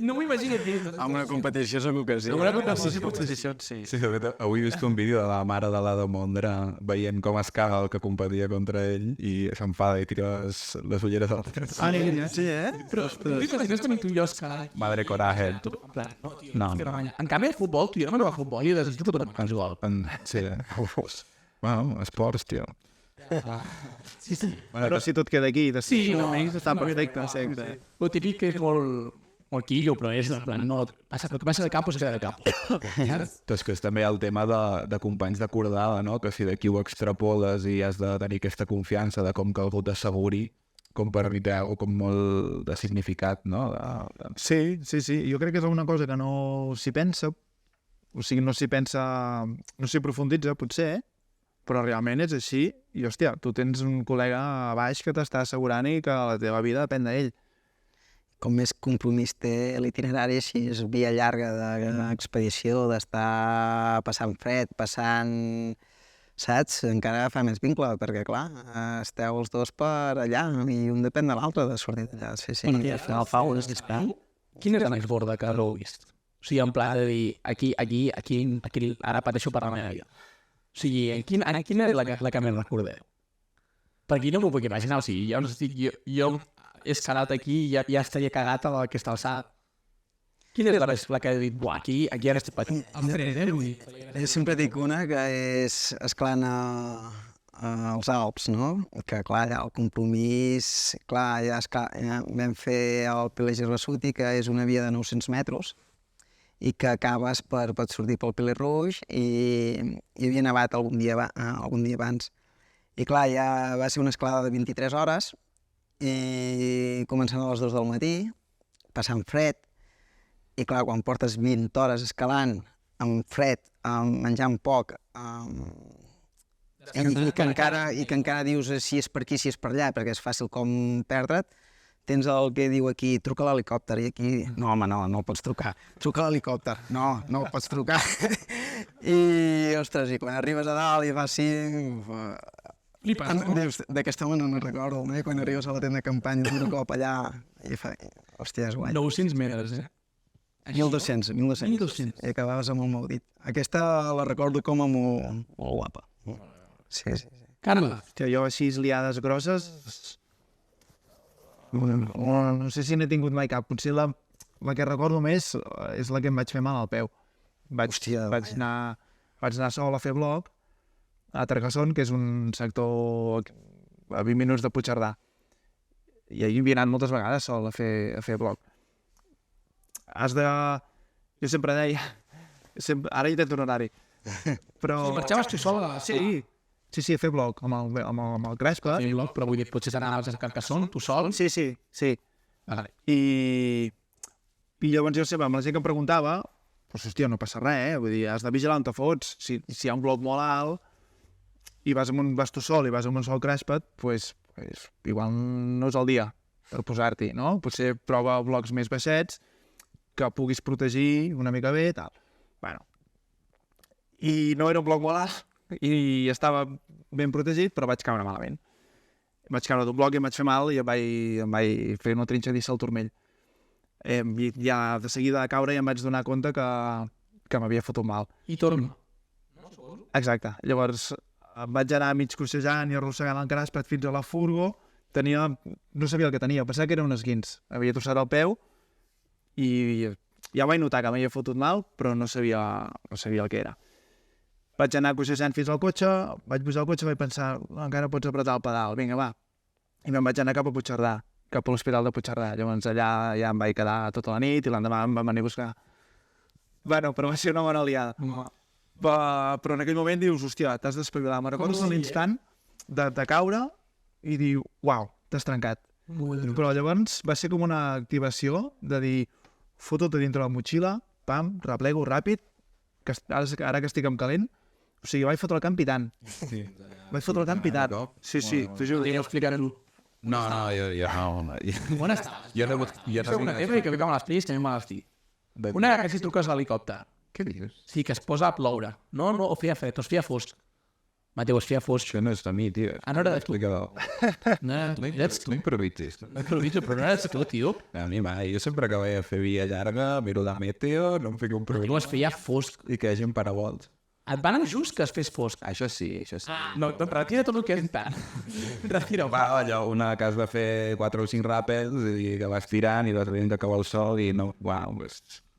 [SPEAKER 2] No m'ho imagino aquí.
[SPEAKER 4] Amb una competició segur que sí.
[SPEAKER 2] Amb una competició,
[SPEAKER 5] sí.
[SPEAKER 3] Sí, de fet, avui he vist un vídeo de la mare de l'Ada Mondra veient com es caga el que competia contra ell i s'enfada i tira les ulleres al temps.
[SPEAKER 4] Sí,
[SPEAKER 2] Però t'imagines també tu i jo, carai.
[SPEAKER 3] Madre coraje.
[SPEAKER 2] En plan, no, tio,
[SPEAKER 3] No.
[SPEAKER 2] és que no guanya. En canvi, el futbol, tu i jo no m'agrada el futbol i desitjo tot el gol.
[SPEAKER 3] Sí. Bueno, esports, tio.
[SPEAKER 2] Sí, sí.
[SPEAKER 5] Però si tot queda aquí,
[SPEAKER 2] Sí, no,
[SPEAKER 5] està perfecte.
[SPEAKER 2] Lo típic que és molt quillo, però és en plan, no, el que passa de campo se queda de campo.
[SPEAKER 3] Però és que és també el tema de companys de cordada, no? Que si d'aquí ho extrapoles i has de tenir aquesta confiança de com que algú t'asseguri, com per mi té com molt de significat, no?
[SPEAKER 5] Sí. Jo crec que és una cosa que no s'hi pensa, o sigui, no s'hi profunditza, potser, però realment és així i, hòstia, tu tens un col·lega a baix que t'està assegurant i que la teva vida depèn d'ell.
[SPEAKER 4] Com més compromís té l'itinerari, si és via llarga d'expedició, d'estar passant fred, saps? Encara fa més vincle, perquè, clar, esteu els dos per allà i un depèn de l'altre de sortir d'allà. Sí.
[SPEAKER 2] Perquè al final fa un esclar. Quina és la més gorda que heu vist? O sigui, en pla de dir, aquí, ara pateixo per la meva vida. O sigui, quina és la que més recordeu? Perquè no m'ho puc imaginar, o sigui, jo he escalat aquí i ja estaria cagat a aquesta alçada. Quina és la que he dit, buah, aquí ara estic patint? Em faré, vull dir.
[SPEAKER 4] Jo sempre dic una que és esclant als Alps, no? Que, clar, allà el compromís... Clar, ja vam fer el Piler Girvasuti, que és una via de 900 metres, i que acabes pots sortir pel Piler Roig i hi havia nevat algun dia abans. I clar, ja va ser una escalada de 23 hores i començant a les 2 del matí, passant fred, i clar, quan portes 20 hores escalant, amb fred, menjant poc, i que encara dius si és per aquí, si és per allà, perquè és fàcil com perdre't, tens el que diu aquí, truca a l'helicòpter, i aquí, no home, no el pots trucar, truca a l'helicòpter, no el pots trucar. I, ostres, i quan arribes a dalt i fa així... Dius, d'aquesta manera no recordo, quan arribes a la tenda de campanya, un cop allà, i fa... Hòstia, és guai.
[SPEAKER 2] 900 metres,
[SPEAKER 4] 1.200. I acabaves amb el maudit. Aquesta la recordo com a molt guapa. Sí.
[SPEAKER 2] Carme.
[SPEAKER 5] Hòstia, jo així liades grosses... No sé si n'he tingut mai cap. Potser la que recordo més és la que em vaig fer mal al peu. Vaig anar sol a fer bloc a Targasson, que és un sector a 20 minuts de Puigcerdà. I ahir havia anat moltes vegades sol a fer bloc. Jo sempre deia... Ara hi tens un horari. Però...
[SPEAKER 2] Marxaves tu sol a...
[SPEAKER 5] Sí, a fer bloc amb el Crespa.
[SPEAKER 2] A fer bloc, però vull dir, potser anaves a Carcassonne, tu sol?
[SPEAKER 5] Sí.
[SPEAKER 2] Vale.
[SPEAKER 5] I llavors jo sempre, amb la gent que em preguntava, doncs, hòstia, no passa res, vull dir, has de vigilar on te fots. Si hi ha un bloc molt alt i vas tu sol i vas amb un sol crèspet, doncs igual no és el dia per posar-t'hi, no? Potser prova blocs més baixets que puguis protegir una mica bé i tal. Bueno. I no era un bloc molt alt i estava ben protegit, però vaig caure malament. Vaig caure d'un bloc i em vaig fer mal i em vaig fer una trinxadissa al turmell. I ja de seguida de caure ja em vaig donar compte que m'havia fotut mal.
[SPEAKER 2] I torna.
[SPEAKER 5] Exacte. Llavors em vaig anar mig coixejant i arrossegant el cràspet fins a la furgo. No sabia el que tenia, pensava que era un esguins. Havia tossat el peu i ja vaig notar que m'havia fotut mal, però no sabia el que era. Vaig anar coixejant fins al cotxe, vaig pujar al cotxe i vaig pensar, encara pots apretar el pedal, vinga, va. I me'n vaig anar cap a Puigcerdà, cap a l'hospital de Puigcerdà. Llavors allà ja em vaig quedar tota la nit i l'endemà em van venir a buscar. Bueno, però va ser una bona aliada. Però en aquell moment dius, hòstia, t'has d'espavilar. Me'n recordo l'instant de caure i dir, uau, t'has trencat. Però llavors va ser com una activació de dir, foto-te dintre la motxilla, pam, replego ràpid, que ara que estic amb calent, o sigui, vaig fotre el camp i tant.
[SPEAKER 3] Sí.
[SPEAKER 5] Vaig fotre el camp i tant. Sí, t'ho juro.
[SPEAKER 2] Digueu, explicar-ho.
[SPEAKER 3] No, jo no.
[SPEAKER 2] On estàs?
[SPEAKER 3] Jo no
[SPEAKER 2] Soc una teva i que viu amb les filles que a mi me l'estic. Una vegada que si truques a l'helicòpter,
[SPEAKER 3] Què dius?
[SPEAKER 2] sí, que es posa a ploure. No, o feia fred, o es feia fosc. Mateu, es feia fosc.
[SPEAKER 3] Això no és de mi, tio.
[SPEAKER 2] No era de tu.
[SPEAKER 3] Explica-ho.
[SPEAKER 2] No eres tu.
[SPEAKER 3] No improvisis.
[SPEAKER 2] No improviso, però no eres tu, tio.
[SPEAKER 3] A mi mai. Jo sempre que vaig a fer via llarga, miro la meteo, no em fico un
[SPEAKER 2] Diu,
[SPEAKER 3] problema.
[SPEAKER 2] es feia fosc.
[SPEAKER 3] I que hi hagi un paravols.
[SPEAKER 2] Et van just que es fes fosc.
[SPEAKER 3] Això sí, això sí.
[SPEAKER 2] No, doncs retira tot el que és tant. Retira-ho.
[SPEAKER 3] Va, allò, una que has de fer 4 o 5 ràpels i que vas tirant i l'altre dia que acaba el sol i no, uau,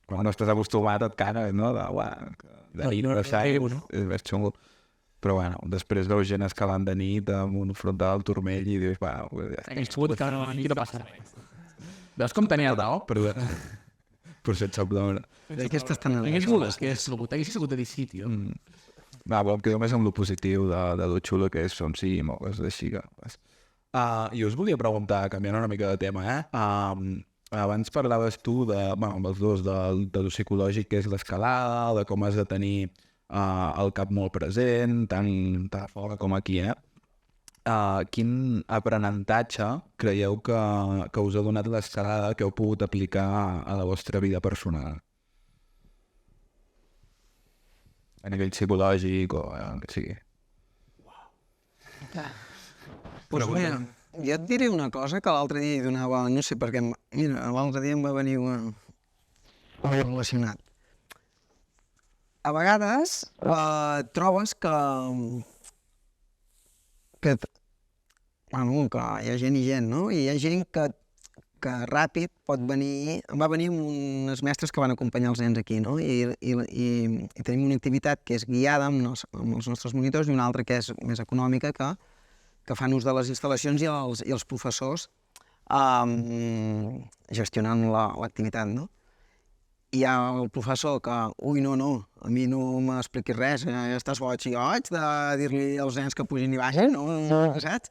[SPEAKER 3] quan no estàs acostumat et cagues, no? Uau, de nit, de sai, és més xungo. Però bueno, després veus gent escalant de nit amb un frontal al turmell i dius, uau, ja està.
[SPEAKER 2] Aquells xuts que no passa res. Veus com tenia el dau?
[SPEAKER 3] Perdona. Però sense ploure.
[SPEAKER 4] Aquestes estan
[SPEAKER 2] Aquells mules, que és el que haguessis hagut de dir sí, tio.
[SPEAKER 3] Va, em quedo més amb lo positiu de lo xulo que és som sí i coses així. I us volia preguntar, canviant una mica de tema, abans parlaves tu de, bueno, amb els dos, de lo psicològic que és l'escalada, de com has de tenir el cap molt present, tant a fora com aquí, quin aprenentatge creieu que us ha donat l'escalada que heu pogut aplicar a la vostra vida personal? A nivell psicològic o el que sigui.
[SPEAKER 4] Pues mira, jo et diré una cosa que l'altre dia hi donava, no sé per què, mira, l'altre dia em va venir relacionat. A vegades trobes que hi ha gent i gent, no? I hi ha gent que ràpid pot venir... Va venir amb unes mestres que van acompanyar els nens aquí, no? I tenim una activitat que és guiada amb els nostres monitors i una altra que és més econòmica, que fan ús de les instal·lacions i els professors gestionant l'activitat, no? I hi ha el professor que, ui, no, a mi no m'expliquis res, estàs boig, i jo haig de dir-li als nens que pugin i baixin, no, saps?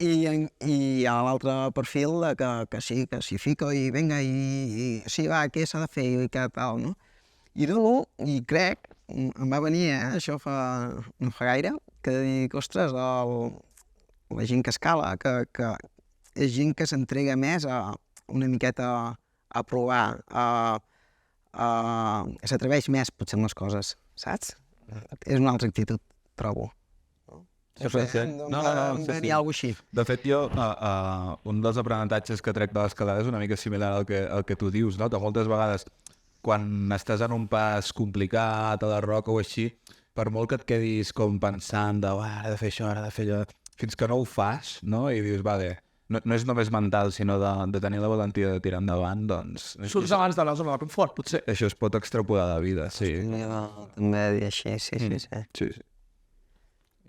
[SPEAKER 4] I hi ha l'altre perfil que sí, que s'hi fica i vinga, i sí, va, què s'ha de fer i què tal, no? I crec, em va venir, això no fa gaire, que dic, ostres, la gent que escala, que és gent que s'entrega més una miqueta a provar, s'atreveix més potser amb les coses, saps? És una altra actitud, trobo.
[SPEAKER 3] No,
[SPEAKER 4] Venir alguna cosa així.
[SPEAKER 3] De fet, jo, un dels aprenentatges que trec de l'escalada és una mica similar al que tu dius, no? De moltes vegades, quan estàs en un pas complicat, a la roca o així, per molt que et quedis com pensant de ara he de fer això, ara he de fer allò, fins que no ho fas, no? I dius, vale, no és només mental, sinó de tenir la valentia de tirar endavant, doncs...
[SPEAKER 2] Surts abans de la zona de confort, potser.
[SPEAKER 3] Això es pot extrapolar de la vida, sí.
[SPEAKER 4] També dir així, sí.
[SPEAKER 3] Sí.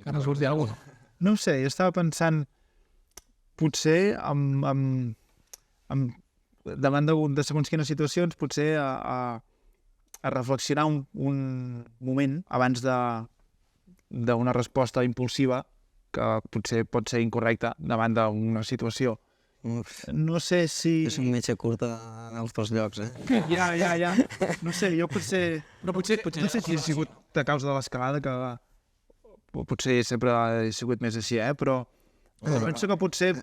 [SPEAKER 2] Que no surts d'alguna.
[SPEAKER 5] No ho sé, jo estava pensant, potser davant de segons quines situacions, potser a reflexionar un moment abans d'una resposta impulsiva que potser pot ser incorrecta davant d'una situació. No sé si...
[SPEAKER 4] És un metge curta als dos llocs,
[SPEAKER 5] Ja. No sé, jo potser...
[SPEAKER 2] Però potser...
[SPEAKER 5] No sé si ha sigut a causa de l'escalada, que potser sempre ha sigut més així, però penso que potser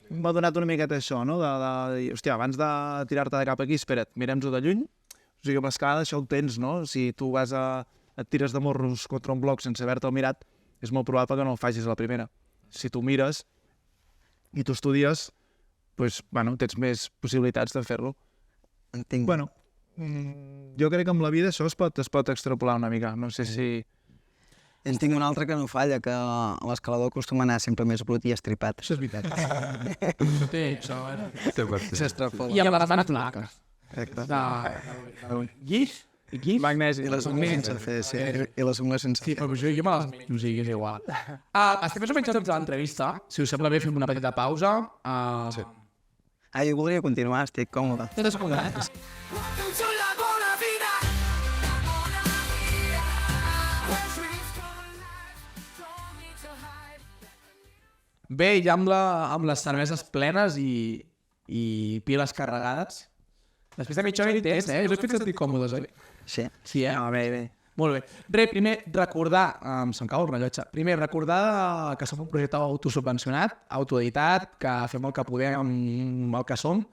[SPEAKER 5] m'ha donat una miqueta això, no? De dir, hòstia, abans de tirar-te de cap aquí, espera't, mirem-ho de lluny. O sigui, amb l'escalada això ho tens, no? Si tu et tires de morros contra un bloc sense haver-te'l mirat, és molt probable que no el facis a la primera. Si tu mires i tu estudies, doncs, bueno, tens més possibilitats de fer-lo.
[SPEAKER 4] Entenc.
[SPEAKER 5] Bueno, jo crec que amb la vida això es pot extrapolar una mica. No sé si...
[SPEAKER 4] En tinc un altre que no falla, que l'escalador acostuma a anar sempre més brut i estripat.
[SPEAKER 2] Això és veritat. Això té...
[SPEAKER 4] S'extrapola.
[SPEAKER 2] I amb les mans blanques. Guix?
[SPEAKER 5] Magnesi.
[SPEAKER 4] I les ungles sense fer, sí. I les ungles sense
[SPEAKER 2] Sí,
[SPEAKER 4] fer.
[SPEAKER 2] però jo me les menjo, o sigui, és igual. Estem més o menys a l'entrevista. Si us sembla bé, fem una petita pausa. Sí.
[SPEAKER 4] Jo voldria continuar, estic còmode.
[SPEAKER 2] Tens escoltat? Bé, ja amb les cerveses plenes i piles carregades, Després de mitja hora intens, us he fet sentir còmodes, oi?
[SPEAKER 4] Sí.
[SPEAKER 2] Sí,
[SPEAKER 4] Bé.
[SPEAKER 2] Molt bé. Re, primer, recordar, se'm cau el rellotge, primer, recordar que som un projecte autosubvencionat, autoeditat, que fem el que podem amb el que som,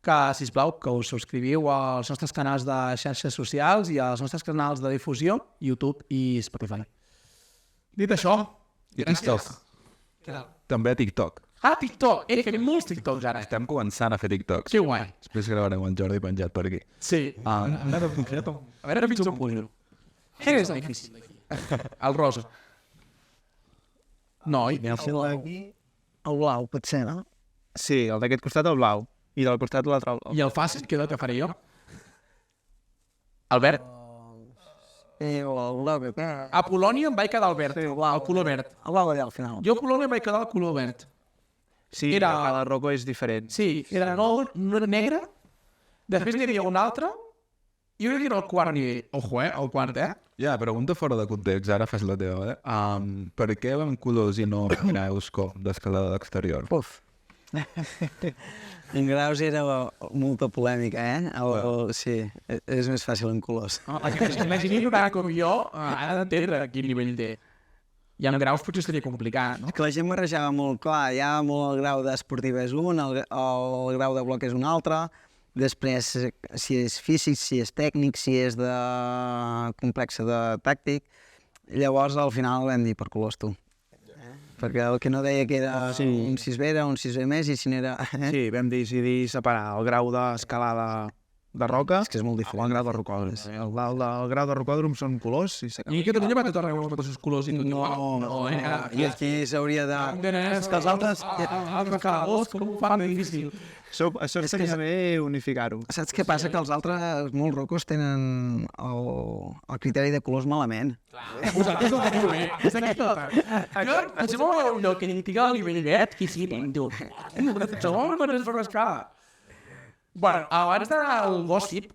[SPEAKER 2] que, sisplau, que us subscriviu als nostres canals de xarxes socials i als nostres canals de difusió, YouTube i Spotify. Dit això,
[SPEAKER 3] I TikTok. També a TikTok.
[SPEAKER 2] TikTok! Fem molts TikToks ara.
[SPEAKER 3] Estem començant a fer TikToks.
[SPEAKER 2] Que guai.
[SPEAKER 3] Després gravarem el Jordi penjat per aquí.
[SPEAKER 2] Sí. A veure fins on puc. Què és difícil d'aquí? El rosa. No, i
[SPEAKER 4] El blau, potser, no?
[SPEAKER 5] Sí, el d'aquest costat el blau. I del costat l'altre el blau.
[SPEAKER 2] el fàcil, què que faré jo? El verd.
[SPEAKER 4] El blau,
[SPEAKER 2] A Polònia em vaig quedar el verd, el color verd.
[SPEAKER 4] el blau allà al final.
[SPEAKER 2] Jo a Polònia em vaig quedar el color verd.
[SPEAKER 5] Sí,
[SPEAKER 2] Era-
[SPEAKER 5] cada roco és diferent.
[SPEAKER 2] Sí, era no era negre, després n'hi havia un altre, i jo era el quart nivell. Ojo, el quart,
[SPEAKER 3] Ja, pregunta fora de context, ara fas la teva, per què van colors i no graus com d'escalada d'exterior?
[SPEAKER 4] Puf. En graus era molta polèmica, sí, és més fàcil en colors.
[SPEAKER 2] Imagini que tant com jo, ha d'entendre quin nivell té. I amb graus potser seria complicat, no?
[SPEAKER 4] Que la gent barrejava molt clar, hi ha molt el grau d'esportiva és un, el grau de bloc és un altre, després si és físic, si és tècnic, si és de complexe de tàctic, llavors al final vam dir per colors tu. Perquè el que no deia que era un 6B era un 6B més i si n'era...
[SPEAKER 5] Sí, vam decidir separar el grau d'escalada de roca
[SPEAKER 4] És que és molt diferent.
[SPEAKER 5] amb el grau de rocòdrom. El grau de rocòdrom són colors i s'acaba.
[SPEAKER 2] I a Catalunya va tot arreu els mateixos colors i tot.
[SPEAKER 4] I aquí s'hauria de...
[SPEAKER 2] És que els altres... Altres caladors, com ho fan de difícil.
[SPEAKER 5] Això estaria bé unificar-ho.
[SPEAKER 4] Saps què passa? Que els altres, molts rocos, tenen el criteri de colors malament.
[SPEAKER 2] Vosaltres ho teniu bé. És aquesta. Jo, em sembla un lloc que ni tinc el nivell net, qui sí, tu. Segon, quan es refrescar. Bueno, abans d'anar al gossip,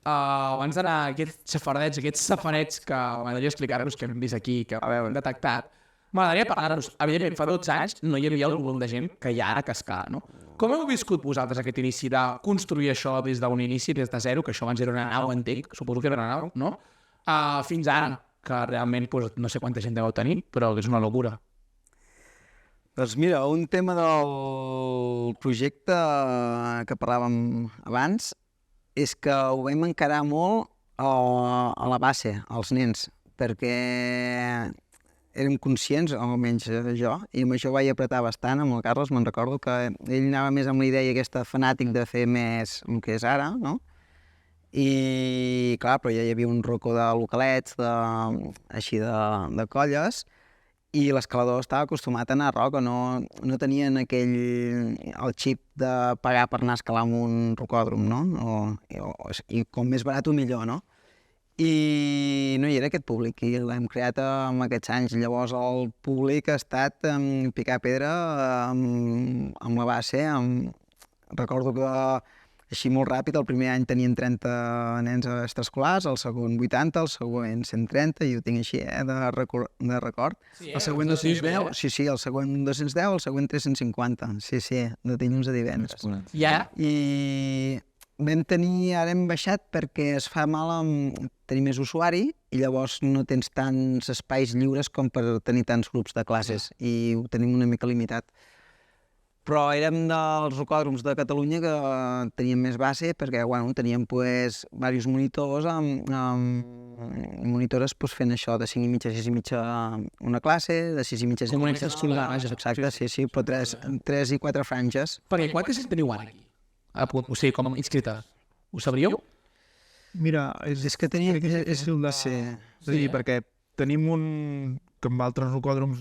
[SPEAKER 2] abans d'anar a aquests safareig que m'agradaria explicar-vos que hem vist aquí, que hem detectat, m'agradaria parlar-vos. Evidentment, fa 12 anys no hi havia el volum de gent que hi ha ara a cascar, no? Com heu viscut vosaltres aquest inici de construir això des d'un inici, des de zero, que això abans era una nau, entenc, suposo que era una nau, no? Fins ara, que realment no sé quanta gent deu tenir, però és una locura.
[SPEAKER 4] Doncs mira, un tema del projecte que parlàvem abans és que ho vam encarar molt a la base, als nens, perquè érem conscients, o almenys jo, i amb això vaig apretar bastant amb el Carles, me'n recordo que ell anava més amb la idea aquesta fanàtic de fer més el que és ara, no? I clar, però ja hi havia un rocó de localets, així de colles, i l'escalador estava acostumat a anar a roca, no tenien el xip de pagar per anar a escalar amb un rocòdrom, no? I com més barat o millor, no? I no hi era aquest públic, i l'hem creat en aquests anys. Llavors el públic ha estat picar pedra amb la base. Recordo que així molt ràpid, el primer any tenien 30 nens extraescolars, el segon 80, el següent 130, i ho tinc així, de record. El següent 210, sí, el següent 210, el següent 350, sí, de dilluns a divendres.
[SPEAKER 2] Ja?
[SPEAKER 4] I ara hem baixat perquè es fa mal tenir més usuari i llavors no tens tants espais lliures com per tenir tants grups de classes i ho tenim una mica limitat. Però érem dels rocòdroms de Catalunya que teníem més base perquè teníem diversos monitors amb monitores fent això de 5 i mitja a 6 i mitja una classe, de 6 i mitja a 6 i mitja exacte, sí, però 3 i 4 franges.
[SPEAKER 2] Perquè quantes gent teniu ara aquí? O sigui, com a inscrita. Ho sabríeu?
[SPEAKER 5] Mira,
[SPEAKER 4] És que tenia...
[SPEAKER 5] és fil de...
[SPEAKER 4] Sí.
[SPEAKER 5] És a dir, perquè tenim que amb altres rocòdroms,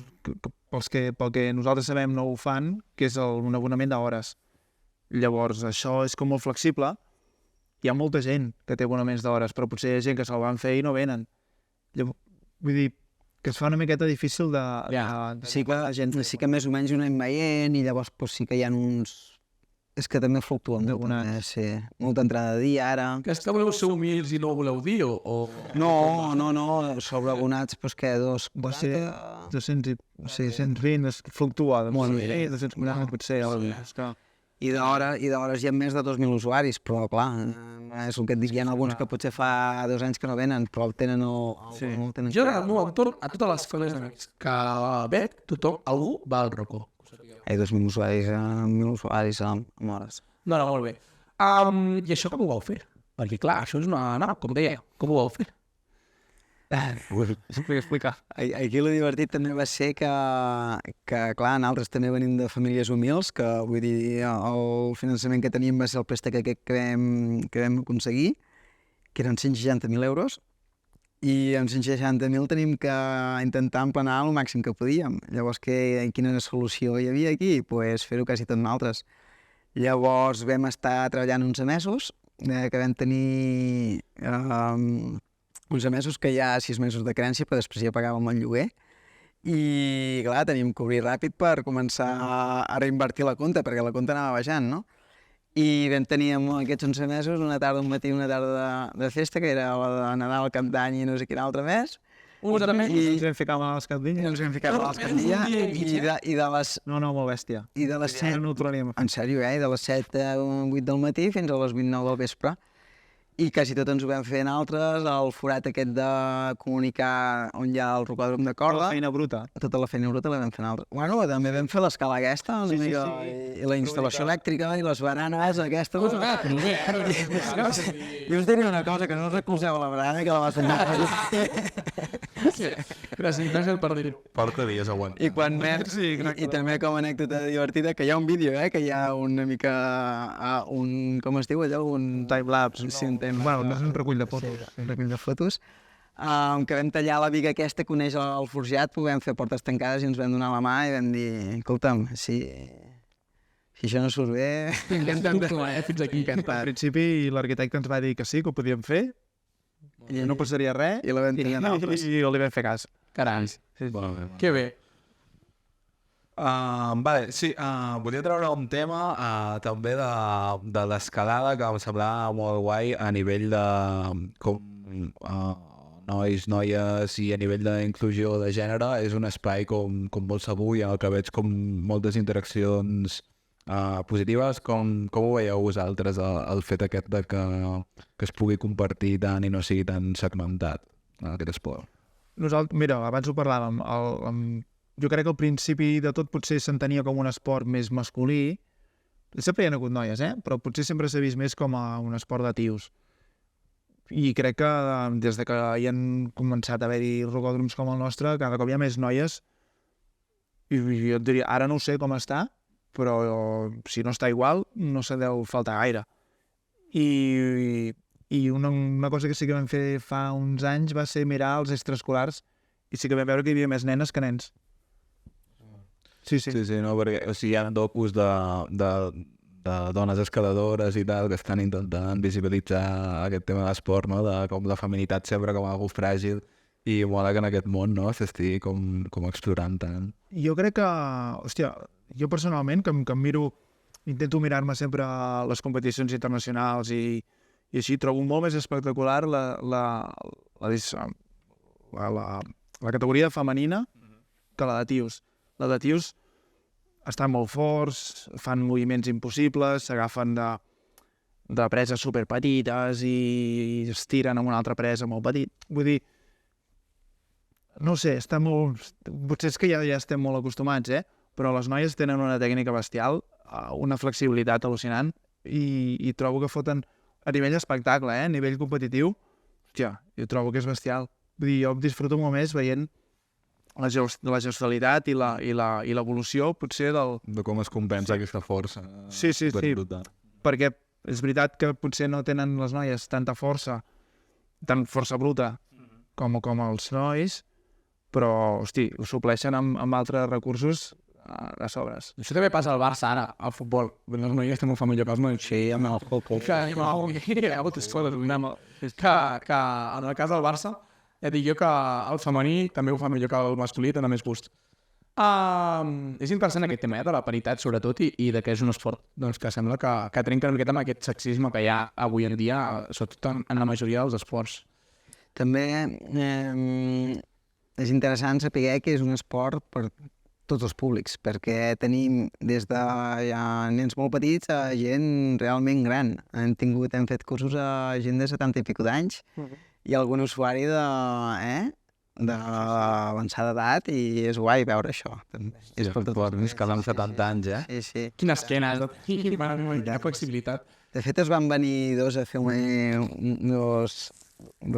[SPEAKER 5] pel que nosaltres sabem no ho fan, que és un abonament d'hores. Llavors, això és com molt flexible. Hi ha molta gent que té abonaments d'hores, però potser hi ha gent que se'l van fer i no venen. Vull dir, que es fa una miqueta difícil de...
[SPEAKER 4] Sí que més o menys ho anem veient i llavors sí que hi ha uns... És que també fluctuen molt, molta entrada de dia ara...
[SPEAKER 2] Que voleu ser humils i no ho voleu dir, o...
[SPEAKER 4] No, sobreabonats, que
[SPEAKER 5] 200 i 120, es fluctua.
[SPEAKER 4] Molt bé.
[SPEAKER 5] 240 potser.
[SPEAKER 4] I d'hores hi ha més de 2.000 usuaris, però clar, és el que et dic, hi ha alguns que potser fa 2 anys que no venen, però el tenen el tenen.
[SPEAKER 2] Jo al meu entorn, a totes les coses amics que veig, algú va al racó.
[SPEAKER 4] 2.000 usuaris, 1.000 usuaris amb hores.
[SPEAKER 2] No, molt bé. I això com ho vau fer? Perquè clar, això és una... No, com deia, com ho vau fer?
[SPEAKER 4] Explica. Aquí lo divertit també va ser que clar, nosaltres també venim de famílies humils, que vull dir, el finançament que teníem va ser el préstec aquest que vam aconseguir, que eren 160.000 euros, i amb 160.000 tenim que intentar emplenar el màxim que podíem. Llavors, quina solució hi havia aquí? Pues fer-ho quasi tot nosaltres. Llavors vam estar treballant 11 mesos, que vam tenir 11 mesos que hi ha 6 mesos de carència, però després ja pagàvem el lloguer. I, clar, teníem que obrir ràpid per començar a reinvertir la compta, perquè la compta anava baixant, no? I vam tenir aquests 11 mesos una tarda, un matí, una tarda de festa, que era la de Nadal, Cap d'Any i no sé quin altre mes.
[SPEAKER 2] Uns de més?
[SPEAKER 5] I ens vam ficar amb les cabdilles.
[SPEAKER 4] Ens vam ficar a l'escandilla i de les...
[SPEAKER 5] No, molt bèstia.
[SPEAKER 4] I de les 7...
[SPEAKER 5] No ho tornaríem a fer.
[SPEAKER 4] En sèrio, de les 7 a 8 del matí fins a les 8 9 del vespre. I quasi tot ens ho vam fer nosaltres, el forat aquest de comunicar on hi ha el rocòdrom de corda.
[SPEAKER 5] La feina bruta.
[SPEAKER 4] Tota la feina bruta la vam fer nosaltres. Bueno, també vam fer l'escala aquesta, una mica, i la instal·lació elèctrica, i les baranes aquestes. I us diria una cosa, que no us recolzeu la barana, que la vas fer.
[SPEAKER 2] Gràcies per dir-ho.
[SPEAKER 3] Porta dies aguant.
[SPEAKER 4] I quan i també com a anècdota divertida, que hi ha un vídeo, que hi ha una mica, com es diu allò? Un
[SPEAKER 5] Timelapse.
[SPEAKER 4] Sí, un time.
[SPEAKER 5] Bueno, no és un recull de fotos.
[SPEAKER 4] Un recull de fotos. Que vam tallar la viga aquesta que uneix el forjat, vam fer portes tancades i ens vam donar la mà i vam dir, escolta'm, si això no surt bé...
[SPEAKER 2] Fins aquí encantat.
[SPEAKER 5] Al principi l'arquitecte ens va dir que sí, que ho podíem fer, i no passaria res,
[SPEAKER 4] i la vam tenir nosaltres.
[SPEAKER 5] i li vam fer cas.
[SPEAKER 2] Carai, que bé.
[SPEAKER 3] Vale, sí, volia treure un tema també de l'escalada que em semblava molt guai a nivell de com nois, noies i a nivell d'inclusió de gènere. És un espai com molt segur i en el que veig com moltes interaccions positives. Com ho veieu vosaltres, el fet aquest de que es pugui compartir tant i no sigui tan segmentat aquest esport?
[SPEAKER 5] Nosaltres, mira, abans ho parlàvem, jo crec que al principi de tot potser s'entenia com un esport més masculí. Sempre hi ha hagut noies, però potser sempre s'ha vist més com a un esport de tios. I crec que des de que hi han començat a haver-hi rocòdroms com el nostre, cada cop hi ha més noies, i jo et diria, ara no ho sé com està, però si no està igual, no se deu faltar gaire. I una cosa que sí que vam fer fa uns anys va ser mirar els extraescolars, i sí que vam veure que hi havia més nenes que nens. Sí,
[SPEAKER 3] no, perquè hi ha docus de dones escaladores i tal que estan intentant visibilitzar aquest tema de l'esport, no? De com la feminitat sempre com algú fràgil, i mola que en aquest món, no, s'estigui com explorant tant.
[SPEAKER 5] Jo crec que, hòstia, jo personalment, que em miro, intento mirar-me sempre les competicions internacionals i així trobo molt més espectacular la categoria femenina que la de tios. La de tios estan molt forts, fan moviments impossibles, s'agafen de preses superpetites i es tiren amb una altra presa molt petit. Vull dir, no sé, està molt... Potser és que ja estem molt acostumats, però les noies tenen una tècnica bestial, una flexibilitat al·lucinant, i trobo que foten a nivell espectacle, a nivell competitiu, hòstia, jo trobo que és bestial. Vull dir, jo disfruto molt més veient la gestualitat i l'evolució, potser, del...
[SPEAKER 3] De com es compensa aquesta força.
[SPEAKER 5] Sí, perquè és veritat que potser no tenen les noies tanta força, tant força bruta com els nois, però, hosti, ho supleixen amb altres recursos a sobres.
[SPEAKER 2] Això també passa al Barça ara, al futbol. Les noies també ho fan millor que els nois. Sí, amb el futbol. Que en el cas del Barça, ja dic jo que el femení també ho fa millor que el masculí, té més gust. És interessant aquest tema de la paritat, sobretot, i de que és un esport que sembla que trenca una miqueta amb aquest sexisme que hi ha avui en dia, sobretot en la majoria dels esports.
[SPEAKER 4] També és interessant saber que és un esport per tots els públics, perquè tenim des de nens molt petits a gent realment gran. Hem fet cursos a gent de 70 i pico d'anys i algun usuari d'avançada edat i és guai veure això. També. És per tot.
[SPEAKER 3] Més que amb 70 anys,
[SPEAKER 4] Sí, sí.
[SPEAKER 2] Quina esquena, quina flexibilitat.
[SPEAKER 4] De fet, es van venir dos a fer dues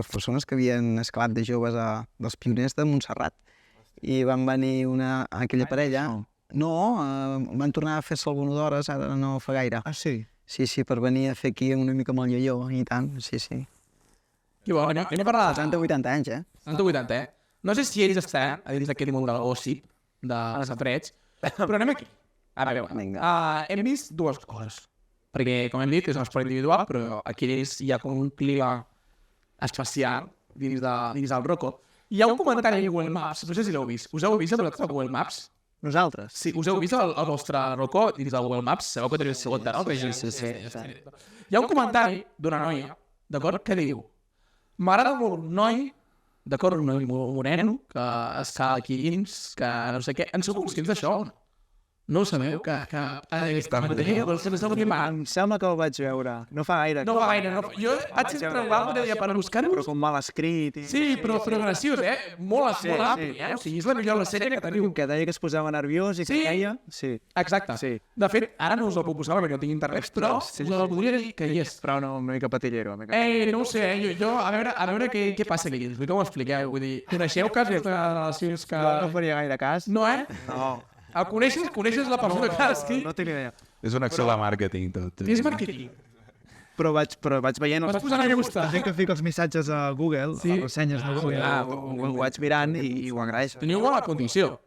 [SPEAKER 4] persones que havien escalat de joves dels pioners de Montserrat. I van venir aquella parella. No, van tornar a fer-se alguna d'hores, ara no fa gaire.
[SPEAKER 5] Ah, sí?
[SPEAKER 4] Sí, per venir a fer aquí una mica amb el iaió i tant, sí.
[SPEAKER 2] Que bo, anem a parlar de...
[SPEAKER 4] 70-80 anys,
[SPEAKER 2] 70-80, No sé si ells estan a dins d'aquest món del gossip, de les afrets, però anem aquí. A veure, hem vist dues coses. Perquè, com hem dit, és un esport individual, però aquí hi ha com un clima especial dins del Rocco. Hi ha un comentari a Google Maps, no sé si l'heu vist. Us heu vist el Google Maps?
[SPEAKER 5] Nosaltres?
[SPEAKER 2] Sí, us heu vist el vostre Rocco dins del Google Maps? Sabeu que teniu el segon, no? Sí. Hi ha un comentari d'una noia, d'acord, que diu: m'agrada molt un noi, d'acord, un noi moreno, que està aquí dins, que no sé què. En sou conscients d'això? No ho sabeu? Que està
[SPEAKER 5] Em sembla que el vaig veure. No fa gaire.
[SPEAKER 2] No va gaire, no. Jo vaig entrar l'altre dia per buscar-ho.
[SPEAKER 5] Però com mal escrit.
[SPEAKER 2] Sí, però graciós, Molt ampli, O sigui, és la millor la sèrie que teniu.
[SPEAKER 5] Que deia que es posava nerviós i que queia. Sí.
[SPEAKER 2] Exacte.
[SPEAKER 5] Sí.
[SPEAKER 2] De fet, ara no us el puc posar perquè no tinc internet, però us el podria dir que hi és.
[SPEAKER 5] Però no, una mica patillero.
[SPEAKER 2] No ho sé, jo a veure què passa aquí. Com ho expliqueu? Vull dir, coneixeu casos de relacions que...
[SPEAKER 5] No faria gaire cas.
[SPEAKER 2] No,
[SPEAKER 5] No.
[SPEAKER 2] El coneixes la persona que has dit?
[SPEAKER 5] No tinc idea.
[SPEAKER 3] És un acció de màrqueting, tot.
[SPEAKER 2] És marketing.
[SPEAKER 5] Però vaig veient...
[SPEAKER 2] Vas posant a gust.
[SPEAKER 5] La gent que fica els missatges a Google, les ressenyes de Google, ho vaig mirant i ho agraeixo.
[SPEAKER 2] Teniu bona condició.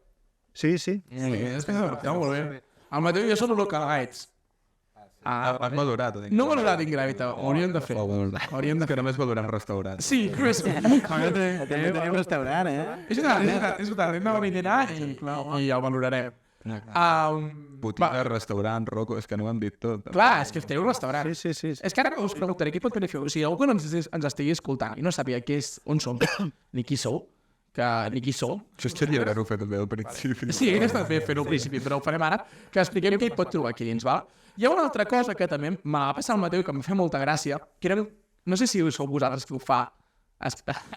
[SPEAKER 5] Sí.
[SPEAKER 2] Molt bé. El Mateu i jo som localites.
[SPEAKER 3] Has valorat.
[SPEAKER 2] No valorar d'Ingràvita, ho hauríem de fer.
[SPEAKER 3] Hauríem de fer només valorar en restaurants.
[SPEAKER 2] Sí, només...
[SPEAKER 4] Tenim un restaurant,
[SPEAKER 2] És veritat, hem de dinar i el valorarem.
[SPEAKER 3] Botiga, restaurant, Rocco, és que no ho hem dit tot.
[SPEAKER 2] Clar, és que teniu un restaurant.
[SPEAKER 5] Sí.
[SPEAKER 2] És que ara us preguntaré què pot beneficiar. O sigui, algú que ens estigui escoltant i no sàpiga on som, ni qui sou,
[SPEAKER 3] Això estaria raro fer també al principi.
[SPEAKER 2] Sí, he estat bé fer-ho al principi, però ho farem ara, que expliquem què hi pot trobar aquí dins, val? Hi ha una altra cosa que també m'ha passat al Mateu i que em fa molta gràcia, que era, no sé si sou vosaltres qui ho fa,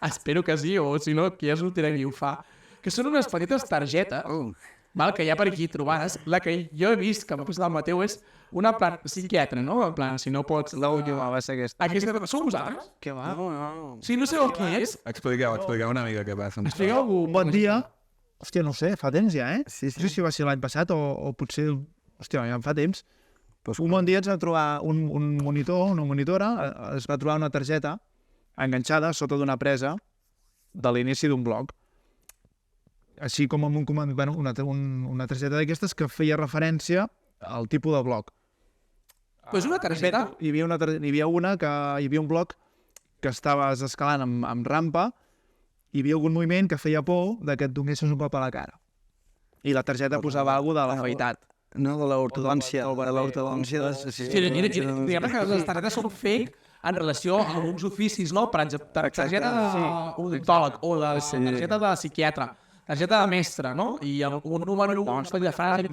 [SPEAKER 2] espero que sí, o si no, qui ja sortirà qui ho fa, que són unes petites targetes, val, que hi ha per aquí trobades. La que jo he vist, que m'ha passat al Mateu, és una plan psiquiatra, no? En plan, si no pots...
[SPEAKER 5] L'última va ser aquesta.
[SPEAKER 2] Aquesta... Sou vosaltres?
[SPEAKER 5] Què va? No.
[SPEAKER 2] Si no sabeu què és,
[SPEAKER 3] Expliqueu una mica què passa.
[SPEAKER 2] expliqueu algú...
[SPEAKER 5] Un bon dia. Hòstia, no ho sé, fa temps ja,
[SPEAKER 4] Sí.
[SPEAKER 5] No sé si va ser l'any passat o potser... Hòstia, ja en fa temps. Un bon dia ens va trobar un monitor, una monitora, es va trobar una targeta enganxada sota d'una presa de l'inici d'un blog. Així com amb una targeta d'aquestes que feia referència al tipus de blog.
[SPEAKER 2] Pues una targeta...
[SPEAKER 5] Hi havia un blog que estaves escalant amb rampa, hi havia algun moviment que feia por que et donessis un cop a la cara. I la targeta posava alguna cosa de l'afaitat.
[SPEAKER 4] No, de l'ortodòncia. De l'ortodòncia.
[SPEAKER 2] Sí, diguem que les targetes són fake en relació a uns oficis, no? Per exemple, targeta d'odontòleg o la targeta de psiquiatre, targeta de mestre, no? I un número, un espai de frase...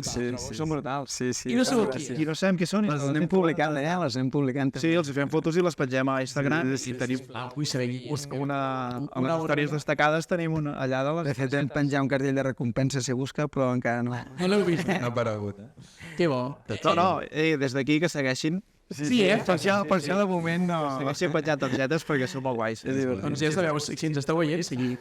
[SPEAKER 5] Són brutals.
[SPEAKER 2] I no sabeu qui.
[SPEAKER 5] I no sabem qui són.
[SPEAKER 4] Les anem publicant, les anem publicant.
[SPEAKER 5] Sí, els fem fotos i les pengem a Instagram. I tenim
[SPEAKER 2] Vull saber qui és.
[SPEAKER 5] a les històries destacades tenim allà de les...
[SPEAKER 4] De fet, vam penjar un cartell de recompensa si busca, però encara no.
[SPEAKER 2] No l'heu vist.
[SPEAKER 3] No ha aparegut,
[SPEAKER 2] Que bo.
[SPEAKER 5] No, des d'aquí que segueixin.
[SPEAKER 2] Sí,
[SPEAKER 4] Per això de moment no...
[SPEAKER 5] Segueixin penjant targetes perquè són molt guais.
[SPEAKER 2] Doncs ja sabeu, si ens esteu veient, sigui.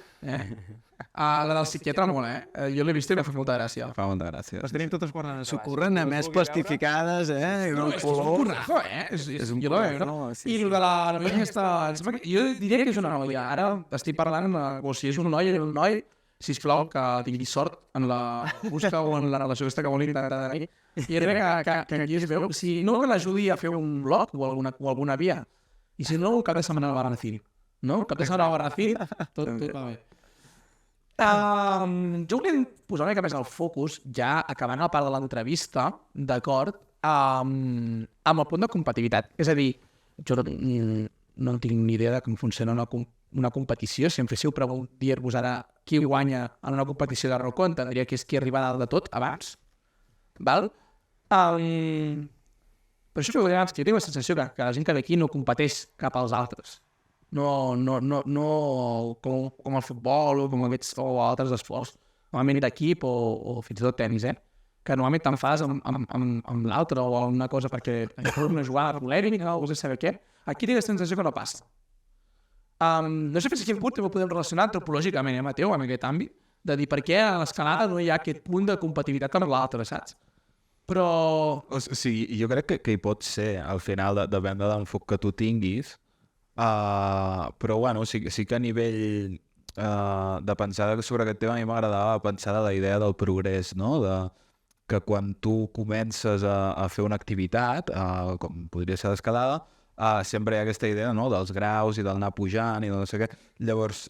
[SPEAKER 2] La del psiquiatre molt, Jo l'he vist i m'ha fet molta gràcia.
[SPEAKER 3] Fa molta gràcia.
[SPEAKER 5] Les tenim totes guardades.
[SPEAKER 4] S'ocorren a més plastificades, I no
[SPEAKER 2] És un currazo, És un currazo. I el de la noia aquesta... Jo diria que és una noia. Ara estic parlant, o si és un noi, sisplau, que tingui sort en la busca o en la relació aquesta que vol intentar tenir. I era que aquí es veu, si no l'ajudi a fer un blog o alguna via, i si no, cap de setmana al Barnacil. No? Cap de setmana al Barnacil, tot va bé. Jo volia posar una mica més el focus, ja acabant la part de l'entrevista, d'acord, amb el punt de compatibilitat. És a dir, jo no tinc ni idea de com funciona una una competició, si em féssiu dir-vos ara qui guanya en una competició de rock, entendria que és qui arriba a dalt de tot abans. Val? Per això jo tinc la sensació que la gent que ve aquí no competeix cap als altres. No com el futbol o com o altres esports. Normalment d'equip o fins i tot tenis, que normalment t'enfades amb l'altre o alguna cosa perquè una jugada polèmica o vols saber què. Aquí tinc la sensació que no passa. No sé fins a quin punt ho podem relacionar antropològicament, Mateu, amb aquest àmbit, de dir per què a l'escalada no hi ha aquest punt de compatibilitat amb l'altre, saps? Però...
[SPEAKER 3] O sigui, jo crec que hi pot ser, al final, depèn de l'enfoc que tu tinguis, però bueno, sí que a nivell de pensar sobre aquest tema a mi m'agradava pensar de la idea del progrés, no? Que quan tu comences a fer una activitat, com podria ser l'escalada, sempre hi ha aquesta idea, no?, dels graus i d'anar pujant i de no sé què. Llavors,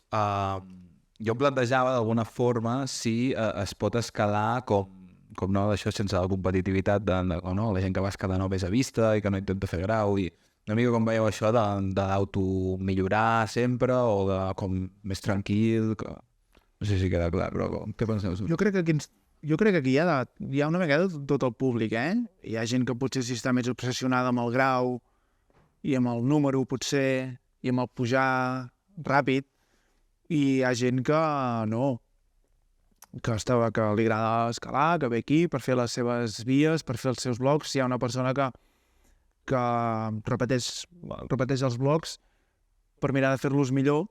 [SPEAKER 3] jo em plantejava d'alguna forma si es pot escalar com no, d'això sense la competitivitat o no, la gent que va escalar només a vista i que no intenta fer grau i una mica com veieu això d'automillorar sempre o de com més tranquil, que... no sé si queda clar, però què penseu?
[SPEAKER 5] Jo crec que aquí hi ha una vegada tot el públic, Hi ha gent que potser si està més obsessionada amb el grau i amb el número, potser, i amb el pujar ràpid, i hi ha gent que no, que li agrada escalar, que ve aquí per fer les seves vies, per fer els seus blocs. Hi ha una persona que repeteix els blocs per mirar de fer-los millor.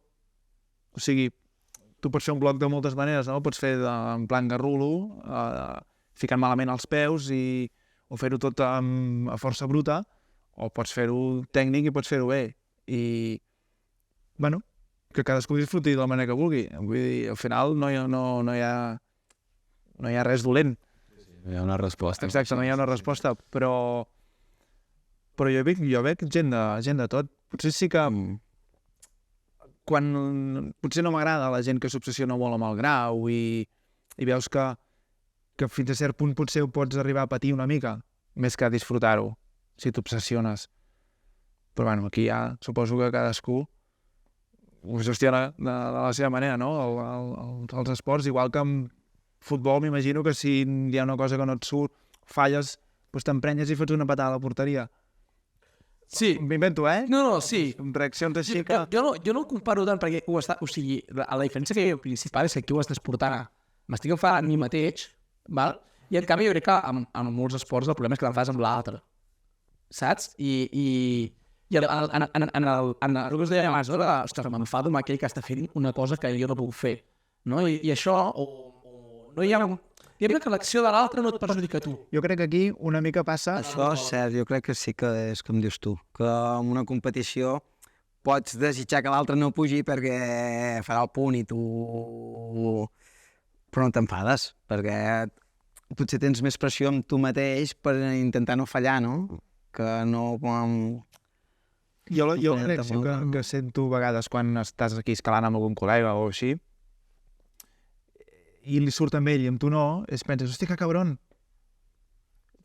[SPEAKER 5] O sigui, tu pots fer un bloc de moltes maneres, no? Pots fer en plan garrulo, ficant malament els peus o fer-ho tot a força bruta, o pots fer-ho tècnic i pots fer-ho bé. I, bueno, que cadascú disfruti de la manera que vulgui. Vull dir, al final no hi ha res dolent.
[SPEAKER 3] No hi ha una resposta.
[SPEAKER 5] Exacte, no hi ha una resposta, però jo veig gent de tot. Potser sí que potser no m'agrada la gent que s'obsessiona molt amb el grau i veus que fins a cert punt potser ho pots arribar a patir una mica, més que a disfrutar-ho, si t'obsessiones. Però bueno, aquí ja suposo que cadascú ho gestiona de la seva manera, no? Els esports, igual que amb futbol, m'imagino que si hi ha una cosa que no et surt, falles, doncs t'emprenyes i fots una patada a la porteria.
[SPEAKER 2] Sí.
[SPEAKER 5] M'invento,
[SPEAKER 2] No, sí.
[SPEAKER 5] Reaccions així que...
[SPEAKER 2] Jo no ho comparo tant perquè o sigui, la diferència que hi ha principal és que aquí ho estàs portant m'estic enfadant a mi mateix, val? I en canvi jo crec que en molts esports el problema és que l'enfades amb l'altre, saps? I en el que us deia abans, ostres, m'enfado amb aquell que està fent una cosa que jo no puc fer, no? I això, no hi ha... Diguem que l'acció de l'altre no et perjudica a tu.
[SPEAKER 5] Jo crec que aquí una mica passa...
[SPEAKER 4] Això és cert, jo crec que sí que és com dius tu, que en una competició pots desitjar que l'altre no pugi perquè farà el punt i tu... però no t'enfades, perquè potser tens més pressió amb tu mateix per intentar no fallar, no? Que no...
[SPEAKER 5] Jo la reacció que sento a vegades quan estàs aquí escalant amb algun col·lega o així, i li surt amb ell i amb tu no, penses, hosti, que cabron,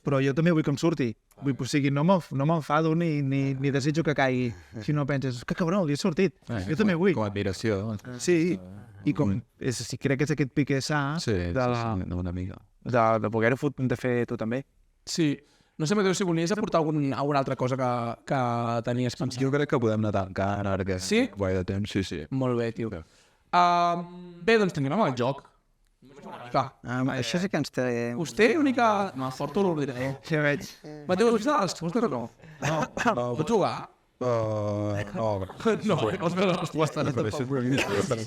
[SPEAKER 5] però jo també vull que em surti. O sigui, no m'enfado ni desitjo que caigui, sinó penses, que cabron, li ha sortit, jo també vull.
[SPEAKER 3] Com a admiració.
[SPEAKER 5] Sí, i crec que és aquest pique sa
[SPEAKER 3] una mica.
[SPEAKER 5] De poder-ho fer tu també.
[SPEAKER 2] Sí. No sé, Mateu, si volies aportar alguna altra cosa que tenies pensat.
[SPEAKER 3] Jo crec que podem anar tancant ara que...
[SPEAKER 2] Sí?
[SPEAKER 3] Guai de temps, sí.
[SPEAKER 2] Molt bé, tio. Bé, doncs tenim amb el joc.
[SPEAKER 4] Això sí que ens té...
[SPEAKER 2] Us té una mica... No, forto l'ordinador.
[SPEAKER 5] Ja veig.
[SPEAKER 2] Mateu, has vist les respostes o no? No. Pots jugar?
[SPEAKER 3] No,
[SPEAKER 2] els meus respostes.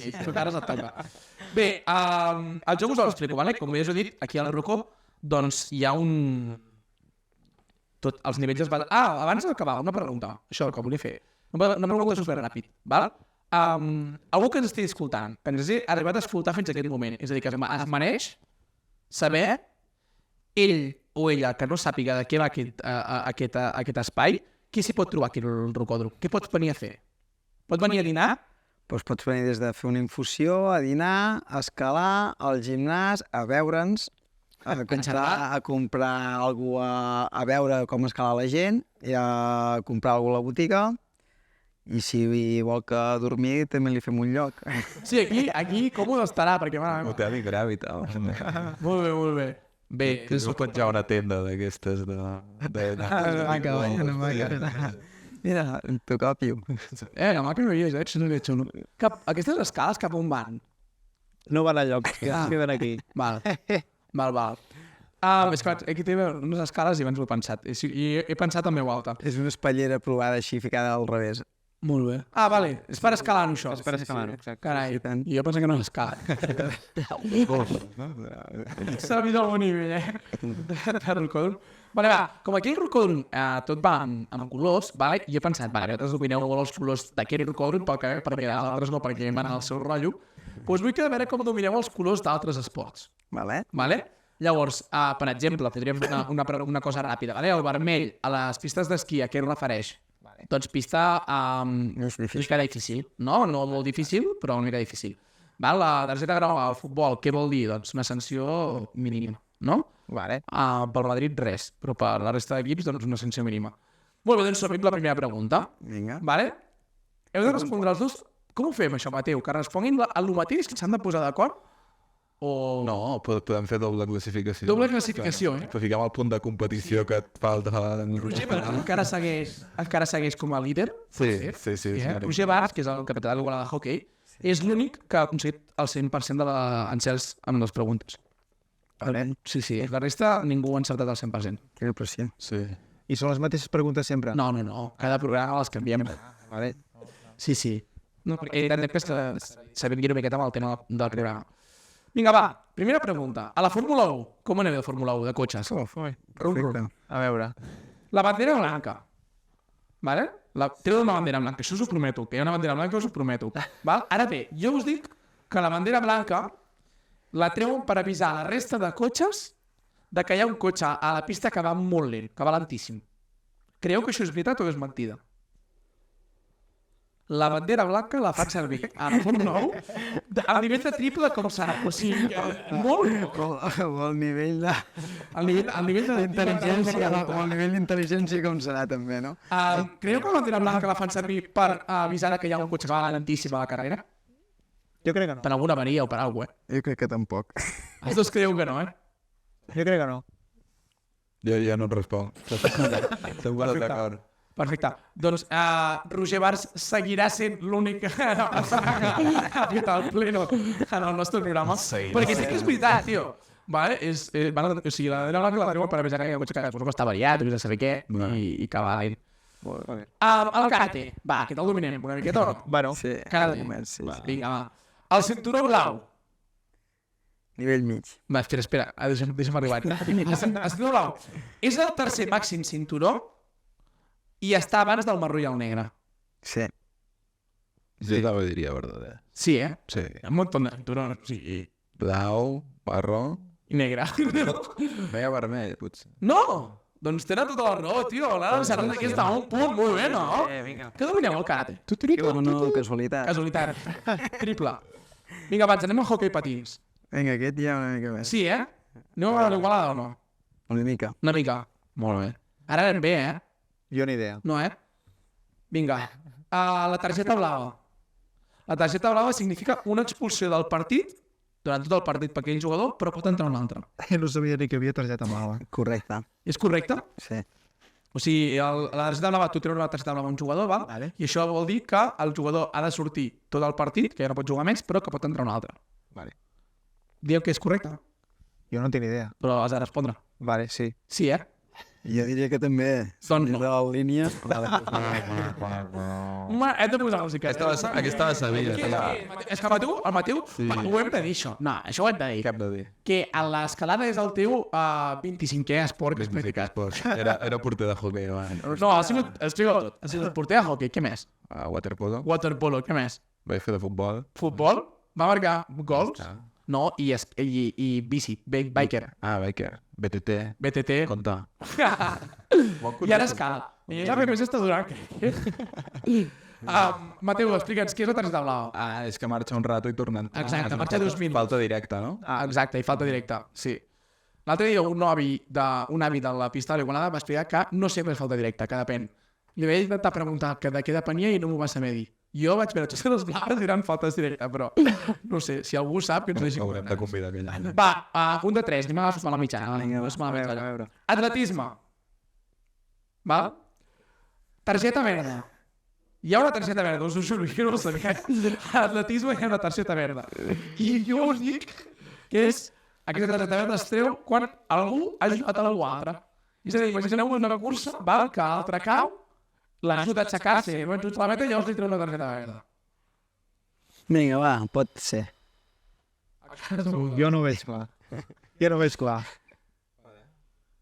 [SPEAKER 2] Sí, ara se't toca. Bé, el joc us l'explico, vale? Com ja us he dit, aquí a la Rocó, doncs hi ha un... Tots els nivells es basen... Abans d'acabar, una pregunta. Això, que volia fer. Una pregunta superràpid, val? Algú que ens estigui escoltant, que ens hagi arribat a escoltar fins a aquest moment, és a dir, que es mereix saber ell o ella que no sàpiga de què va aquest espai, qui s'hi pot trobar aquí al Rocòdrom? Què pots venir a fer? Pots venir a dinar?
[SPEAKER 4] Doncs pots venir des de fer una infusió, a dinar, a escalar, al gimnàs, a veure'ns, a comprar alguna cosa, a veure com escala la gent, i a comprar alguna cosa a la botiga, I si vol que dormir, també li fem un lloc.
[SPEAKER 2] Sí, aquí còmode estarà, perquè...
[SPEAKER 3] Hotel i Gravital.
[SPEAKER 2] Molt bé. Bé,
[SPEAKER 3] És penjar una tenda d'aquestes de...
[SPEAKER 4] Mira, tu còpio.
[SPEAKER 2] la màquina no hi és, això no l'he hecho. Aquestes escales cap on van?
[SPEAKER 5] No van enlloc, queden aquí.
[SPEAKER 2] Val. És que aquí té unes escales i abans ho he pensat. I he pensat en veu alta.
[SPEAKER 4] És una espatllera provada així, ficada al revés.
[SPEAKER 2] Molt bé. Vale. És per escalar-ho, això.
[SPEAKER 5] És per escalar-ho, exacte.
[SPEAKER 2] Carai,
[SPEAKER 4] Sí, tant.
[SPEAKER 2] jo pensava que no és escala. S'ha vist al bon nivell, de rocòdrom. Vale, va, com aquí el rocòdrom tot va amb colors, vale, jo he pensat, vale, vosaltres opineu molt els colors d'aquest rocòdrom perquè altres no, perquè van al seu rotllo. Doncs vull que a veure com domineu els colors d'altres esports.
[SPEAKER 4] Vale?
[SPEAKER 2] Vale? Llavors, per exemple, podríem fer una cosa ràpida. Vale? El vermell a les pistes d'esquí, a què es refereix? Doncs pista una mica difícil. No molt difícil, però una mica difícil. Val? La targeta groga al futbol, què vol dir? Doncs una sanció mínima, no?
[SPEAKER 5] Vale.
[SPEAKER 2] Pel Madrid res, però per la resta d'equips doncs una sanció mínima. Molt bé, doncs som la primera pregunta.
[SPEAKER 4] Vinga.
[SPEAKER 2] Vale? Heu de respondre els dos. Com ho fem, això, Mateu? Que responguin el mateix, que s'han de posar d'acord? O...
[SPEAKER 3] No, podem fer doble classificació.
[SPEAKER 2] Doble classificació,
[SPEAKER 3] Però fiquem el punt de competició que et falta en
[SPEAKER 2] Roger Barç encara segueix com a líder.
[SPEAKER 3] Sí.
[SPEAKER 2] Roger Barç, que és el capità de l'Igualada de hockey, és l'únic que ha aconseguit el 100% de l'encerts amb les preguntes. Sí. La resta ningú ha encertat el 100%.
[SPEAKER 4] Que pressió.
[SPEAKER 3] Sí.
[SPEAKER 5] I són les mateixes preguntes sempre?
[SPEAKER 2] No. Cada programa les canviem.
[SPEAKER 5] Vale.
[SPEAKER 2] Sí. No, perquè intentem que sabem una miqueta amb el tema del programa. Vinga, va, primera pregunta. A la Fórmula 1, com aneu de Fórmula 1, de cotxes?
[SPEAKER 4] Perfecte.
[SPEAKER 5] A veure.
[SPEAKER 2] La bandera blanca. Vale? Treu una bandera blanca, això us ho prometo, que hi ha una bandera blanca, us ho prometo. Val? Ara bé, jo us dic que la bandera blanca la treuen per avisar la resta de cotxes de que hi ha un cotxe a la pista que va molt lent, que va lentíssim. Creieu que això és veritat o és mentida? La bandera blanca la fan servir a la Fórmula 1 al nivell de triple com s'ha. O sigui, molt...
[SPEAKER 4] El nivell de...
[SPEAKER 2] Al nivell d'intel·ligència.
[SPEAKER 4] El nivell d'intel·ligència com serà també, no?
[SPEAKER 2] Creieu que la bandera blanca la fan servir per avisar que hi ha un cotxe que va lentíssim a la carrera?
[SPEAKER 5] Jo crec que no.
[SPEAKER 2] Per alguna avaria o per alguna cosa,
[SPEAKER 4] Jo crec que tampoc.
[SPEAKER 2] Els dos creieu que no,
[SPEAKER 5] Jo crec que no.
[SPEAKER 3] Jo ja no et responc. Estem d'acord.
[SPEAKER 2] Perfecte. Doncs Roger Barç seguirà sent l'únic que ha fet el pleno en el nostre programa. Perquè sí que és veritat, tio. Vale? O sigui, la bandera blanca la treuen per avisar que hi ha un cotxe que suposo que està variat, no sé saber què, i que va a l'aire. El karate. Va, aquest el dominem una miqueta o no?
[SPEAKER 5] Bueno,
[SPEAKER 4] Sí,
[SPEAKER 2] Karate.
[SPEAKER 4] sí.
[SPEAKER 2] Vinga, va. El cinturó blau.
[SPEAKER 4] Nivell mig.
[SPEAKER 2] Va, espera, deixa'm arribar. El cinturó blau és el tercer màxim cinturó i està abans del marró i el negre.
[SPEAKER 4] Sí.
[SPEAKER 3] Jo també diria verdad.
[SPEAKER 2] Sí,
[SPEAKER 3] Sí.
[SPEAKER 2] Hi ha un munt de cinturons, sí.
[SPEAKER 3] Blau, marró...
[SPEAKER 2] I negre.
[SPEAKER 3] Veia vermell, potser.
[SPEAKER 2] No! Doncs tenen tota la raó, tio. L'Anna encertat aquí està a un punt, molt bé, no? Que domineu el karate?
[SPEAKER 4] No, casualitat.
[SPEAKER 2] Casualitat. Triple. Vinga, abans, anem al hockey patins.
[SPEAKER 4] Vinga, aquest ja una mica més.
[SPEAKER 2] Sí, Aneu a l'Igualada o no?
[SPEAKER 4] Una mica.
[SPEAKER 2] Una mica. Molt bé. Ara anem bé,
[SPEAKER 5] jo ni idea.
[SPEAKER 2] No, Vinga. La targeta blava. La targeta blava significa una expulsió del partit durant tot el partit per aquell jugador, però pot entrar un altre.
[SPEAKER 5] No sabia ni que havia targeta blava.
[SPEAKER 4] Correcte.
[SPEAKER 2] És correcte?
[SPEAKER 4] Sí.
[SPEAKER 2] O sigui, la targeta blava, tu treus la targeta blava a un jugador, val?
[SPEAKER 5] Vale.
[SPEAKER 2] I això vol dir que el jugador ha de sortir tot el partit, que ja no pot jugar més, però que pot entrar un altre.
[SPEAKER 5] Vale.
[SPEAKER 2] Dieu que és correcte,
[SPEAKER 5] Jo no tinc idea.
[SPEAKER 2] però has de respondre.
[SPEAKER 5] Vale, sí.
[SPEAKER 2] Sí,
[SPEAKER 4] Jo diria que també.
[SPEAKER 2] Doncs no.
[SPEAKER 4] De la línia.
[SPEAKER 2] Hem de posar música.
[SPEAKER 3] Aquesta la sabia.
[SPEAKER 2] És que el Mateu, ho hem de dir, això. No, això ho hem de dir.
[SPEAKER 3] Què hem de dir?
[SPEAKER 2] Que a l'escalada és el teu 25è esport.
[SPEAKER 3] Era porter de hockey abans.
[SPEAKER 2] No, ha sigut tot. Ha sigut porter de hockey, què més?
[SPEAKER 3] Waterpolo.
[SPEAKER 2] Waterpolo, què més?
[SPEAKER 3] Vaig fer de futbol.
[SPEAKER 2] Futbol? Va marcar gols? No, i bici, biker.
[SPEAKER 3] Biker. BTT.
[SPEAKER 2] BTT.
[SPEAKER 3] Compte.
[SPEAKER 2] I ara escala. I ja més està durant. Mateu, explica'ns, què és la targeta blava?
[SPEAKER 3] És que marxa un rato i torna a entrar.
[SPEAKER 2] Exacte, marxa 2 minuts.
[SPEAKER 3] Falta directa, no?
[SPEAKER 2] Exacte, i falta directa, sí. L'altre dia un avi de la pista de l'Igualada va explicar que no sempre és falta directa, que depèn. li vaig intentar preguntar que de què depenia i no m'ho va saber dir. Jo vaig veure totes les blaves i eren faltes directes, però no sé, si algú sap, que ens deixi
[SPEAKER 3] Haurem de convidar aquell any.
[SPEAKER 2] Va, punt de 3, anem a agafar la mitjana. Vinga, a veure. Atletisme. Va? Targeta verda. Hi ha una targeta verda, us ho juro, jo no ho sabia. A atletisme hi ha una targeta verda. I jo us dic que és aquesta targeta verda es treu quan algú ha ajudat a algú altre. És a dir, imagineu una cursa, val, que l'altre cau, l'ha ajudat a aixecar-se, va just la meta i llavors li treu una targeta verda.
[SPEAKER 4] Vinga, va, pot ser.
[SPEAKER 5] Jo no ho veig clar. Jo no ho veig clar.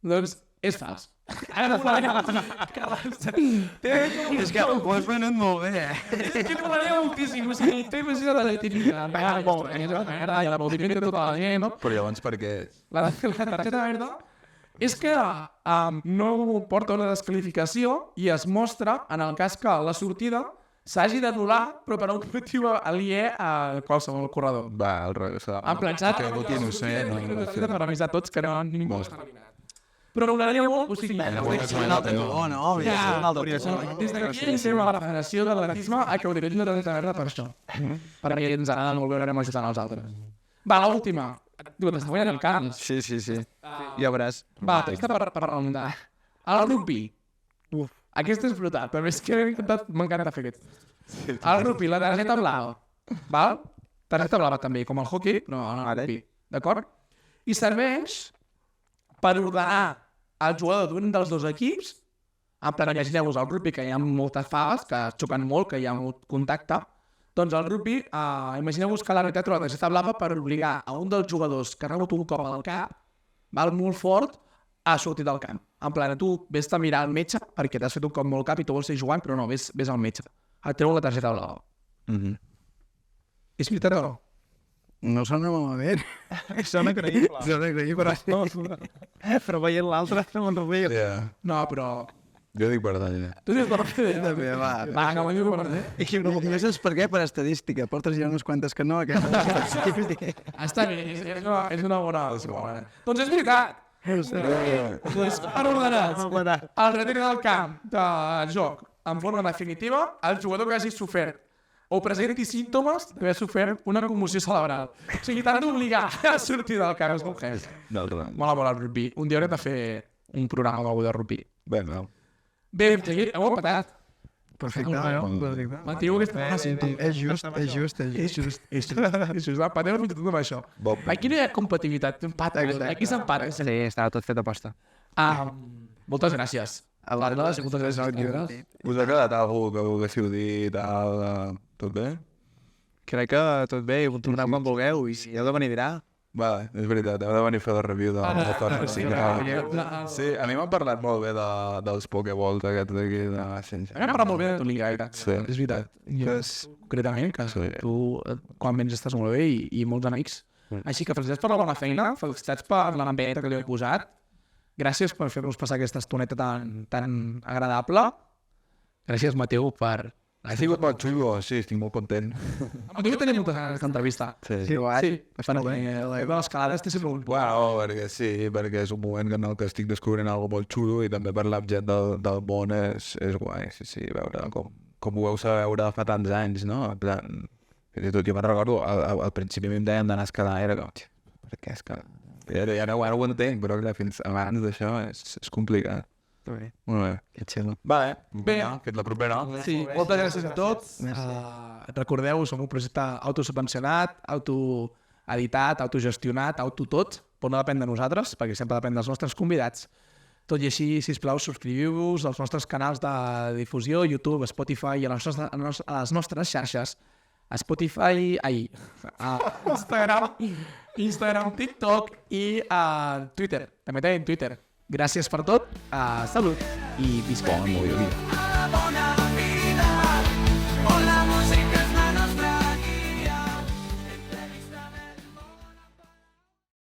[SPEAKER 2] Doncs és fals.
[SPEAKER 4] És que ho has venut molt bé,
[SPEAKER 2] És que m'agradaria moltíssim, o sigui, t'he imaginat la típica, ja la multiplica tota la gent, no?
[SPEAKER 3] Però llavors per què?
[SPEAKER 2] La targeta verda és que no porta una descalificació i es mostra en el cas que la sortida s'hagi d'anul·lar, però per un motiu aliè a qualsevol corredor.
[SPEAKER 3] Va, al revés.
[SPEAKER 2] En plan, saps?
[SPEAKER 3] Que voti innocent.
[SPEAKER 2] Per avisar tots que no ningú està eliminat. Però m'agradaria molt, o sigui...
[SPEAKER 4] Oh, no, ja, un altre
[SPEAKER 2] Des d'aquí iniciem a la Federació de l'Atletisme a que utilitzin la targeta verda per això. Perquè ens agrada molt veurem ajudant els altres. Va, l'última. La següent en el camp.
[SPEAKER 5] Sí. Ja veuràs.
[SPEAKER 2] Va, aquesta per remuntar. El rugby. Aquesta és brutal, però és que m'encanta fer aquest. El rugby, la targeta blava. Val? Targeta blava també, com el hockey, però en el rugby. D'acord? I serveix per ordenar el jugador d'un dels dos equips. En plan, imagineu-vos el rugby, que hi ha moltes faves, que es xoquen molt, que hi ha molt contacte. Doncs el rugby, imagineu-vos que l'àrbitre treu la targeta blava per obligar a un dels jugadors que ha rebut un cop al cap, val molt fort, a sortir del camp. En plan, tu vés a mirar al metge perquè t'has fet un cop molt cap i tu vols seguir jugant, però no, vés al metge. Et treu la targeta blava. És veritat o no?
[SPEAKER 4] No sona malament.
[SPEAKER 5] Sona creïble.
[SPEAKER 4] Sona creïble.
[SPEAKER 5] Però veient l'altre no me'n reveia.
[SPEAKER 3] Yeah.
[SPEAKER 2] No, però...
[SPEAKER 3] Jo dic per allà.
[SPEAKER 2] Tu dius per fer?
[SPEAKER 4] També, va.
[SPEAKER 2] Va, que m'ho diu per fer.
[SPEAKER 4] I no saps per què? Per estadística. Portes ja unes quantes que no.
[SPEAKER 2] Està bé, és una bona... Doncs és veritat. Doncs han ordenat el retir del camp de joc en forma definitiva el jugador que hagi sofert o presenti símptomes d'haver sofert una commoció cerebral. O sigui, t'han d'obligar a sortir del camp. És molt heavy. Mola el rugby. Un dia haurem de fer un programa nou de rugby.
[SPEAKER 3] Bé, no.
[SPEAKER 2] Bé, hem seguit. Heu empatat.
[SPEAKER 4] Perfecte.
[SPEAKER 2] Mantingueu aquesta fàcil.
[SPEAKER 4] És just.
[SPEAKER 2] Empateu fins i tot amb això. Aquí no hi ha compatibilitat. Aquí s'empata.
[SPEAKER 5] Sí, estava tot fet a posta.
[SPEAKER 2] Moltes gràcies. Moltes gràcies.
[SPEAKER 3] Us ha quedat alguna que volguéssiu dir, tal, tot bé?
[SPEAKER 5] Crec que tot bé, i tornem quan vulgueu, i si heu de venir dirà.
[SPEAKER 3] Vale, és veritat, heu de venir a fer la review de la torna. Sí, a mi m'han parlat molt bé dels Pokéballs aquests d'aquí.
[SPEAKER 2] Hem parlat molt bé de tu Liga,
[SPEAKER 3] Sí.
[SPEAKER 2] és veritat. Jo, concretament, que tu quan vens estàs molt bé i molts amics. Així que felicitats per la bona feina, felicitats per l'ambient que li he posat. Gràcies per fer-nos passar aquesta estoneta tan agradable. Gràcies, Mateu, per...
[SPEAKER 3] Ha sigut molt xulo, sí, estic molt content.
[SPEAKER 2] Mateu tenia moltes ganes d'aquesta entrevista.
[SPEAKER 3] Sí.
[SPEAKER 2] Sí, perquè l'escalada té sempre un...
[SPEAKER 3] Bueno, perquè sí, perquè és un moment en el que estic descobrint alguna molt xulo i també parlar amb gent del món és guai, sí, veure com ho heu saber veure fa tants anys, no? En plan, fins i tot jo me'n recordo, al principi em deien d'anar a escalar, era com, per què escalar? Ja no ho entenc, però clar, fins abans d'això és complicat. Molt bé.
[SPEAKER 4] Que xulo.
[SPEAKER 3] Vale,
[SPEAKER 2] Bé.
[SPEAKER 3] Fins la propera.
[SPEAKER 2] Sí, moltes gràcies a tots. Recordeu, som un projecte autosubvencionat, autoeditat, autogestionat, autotot, però no depèn de nosaltres, perquè sempre depèn dels nostres convidats. Tot i així, sisplau, subscriviu-vos als nostres canals de difusió, YouTube, Spotify i a les nostres xarxes. A Spotify, a Instagram, TikTok i a Twitter. També tenim Twitter. Gràcies per tot, salut i visca.
[SPEAKER 3] Bon, molt bé.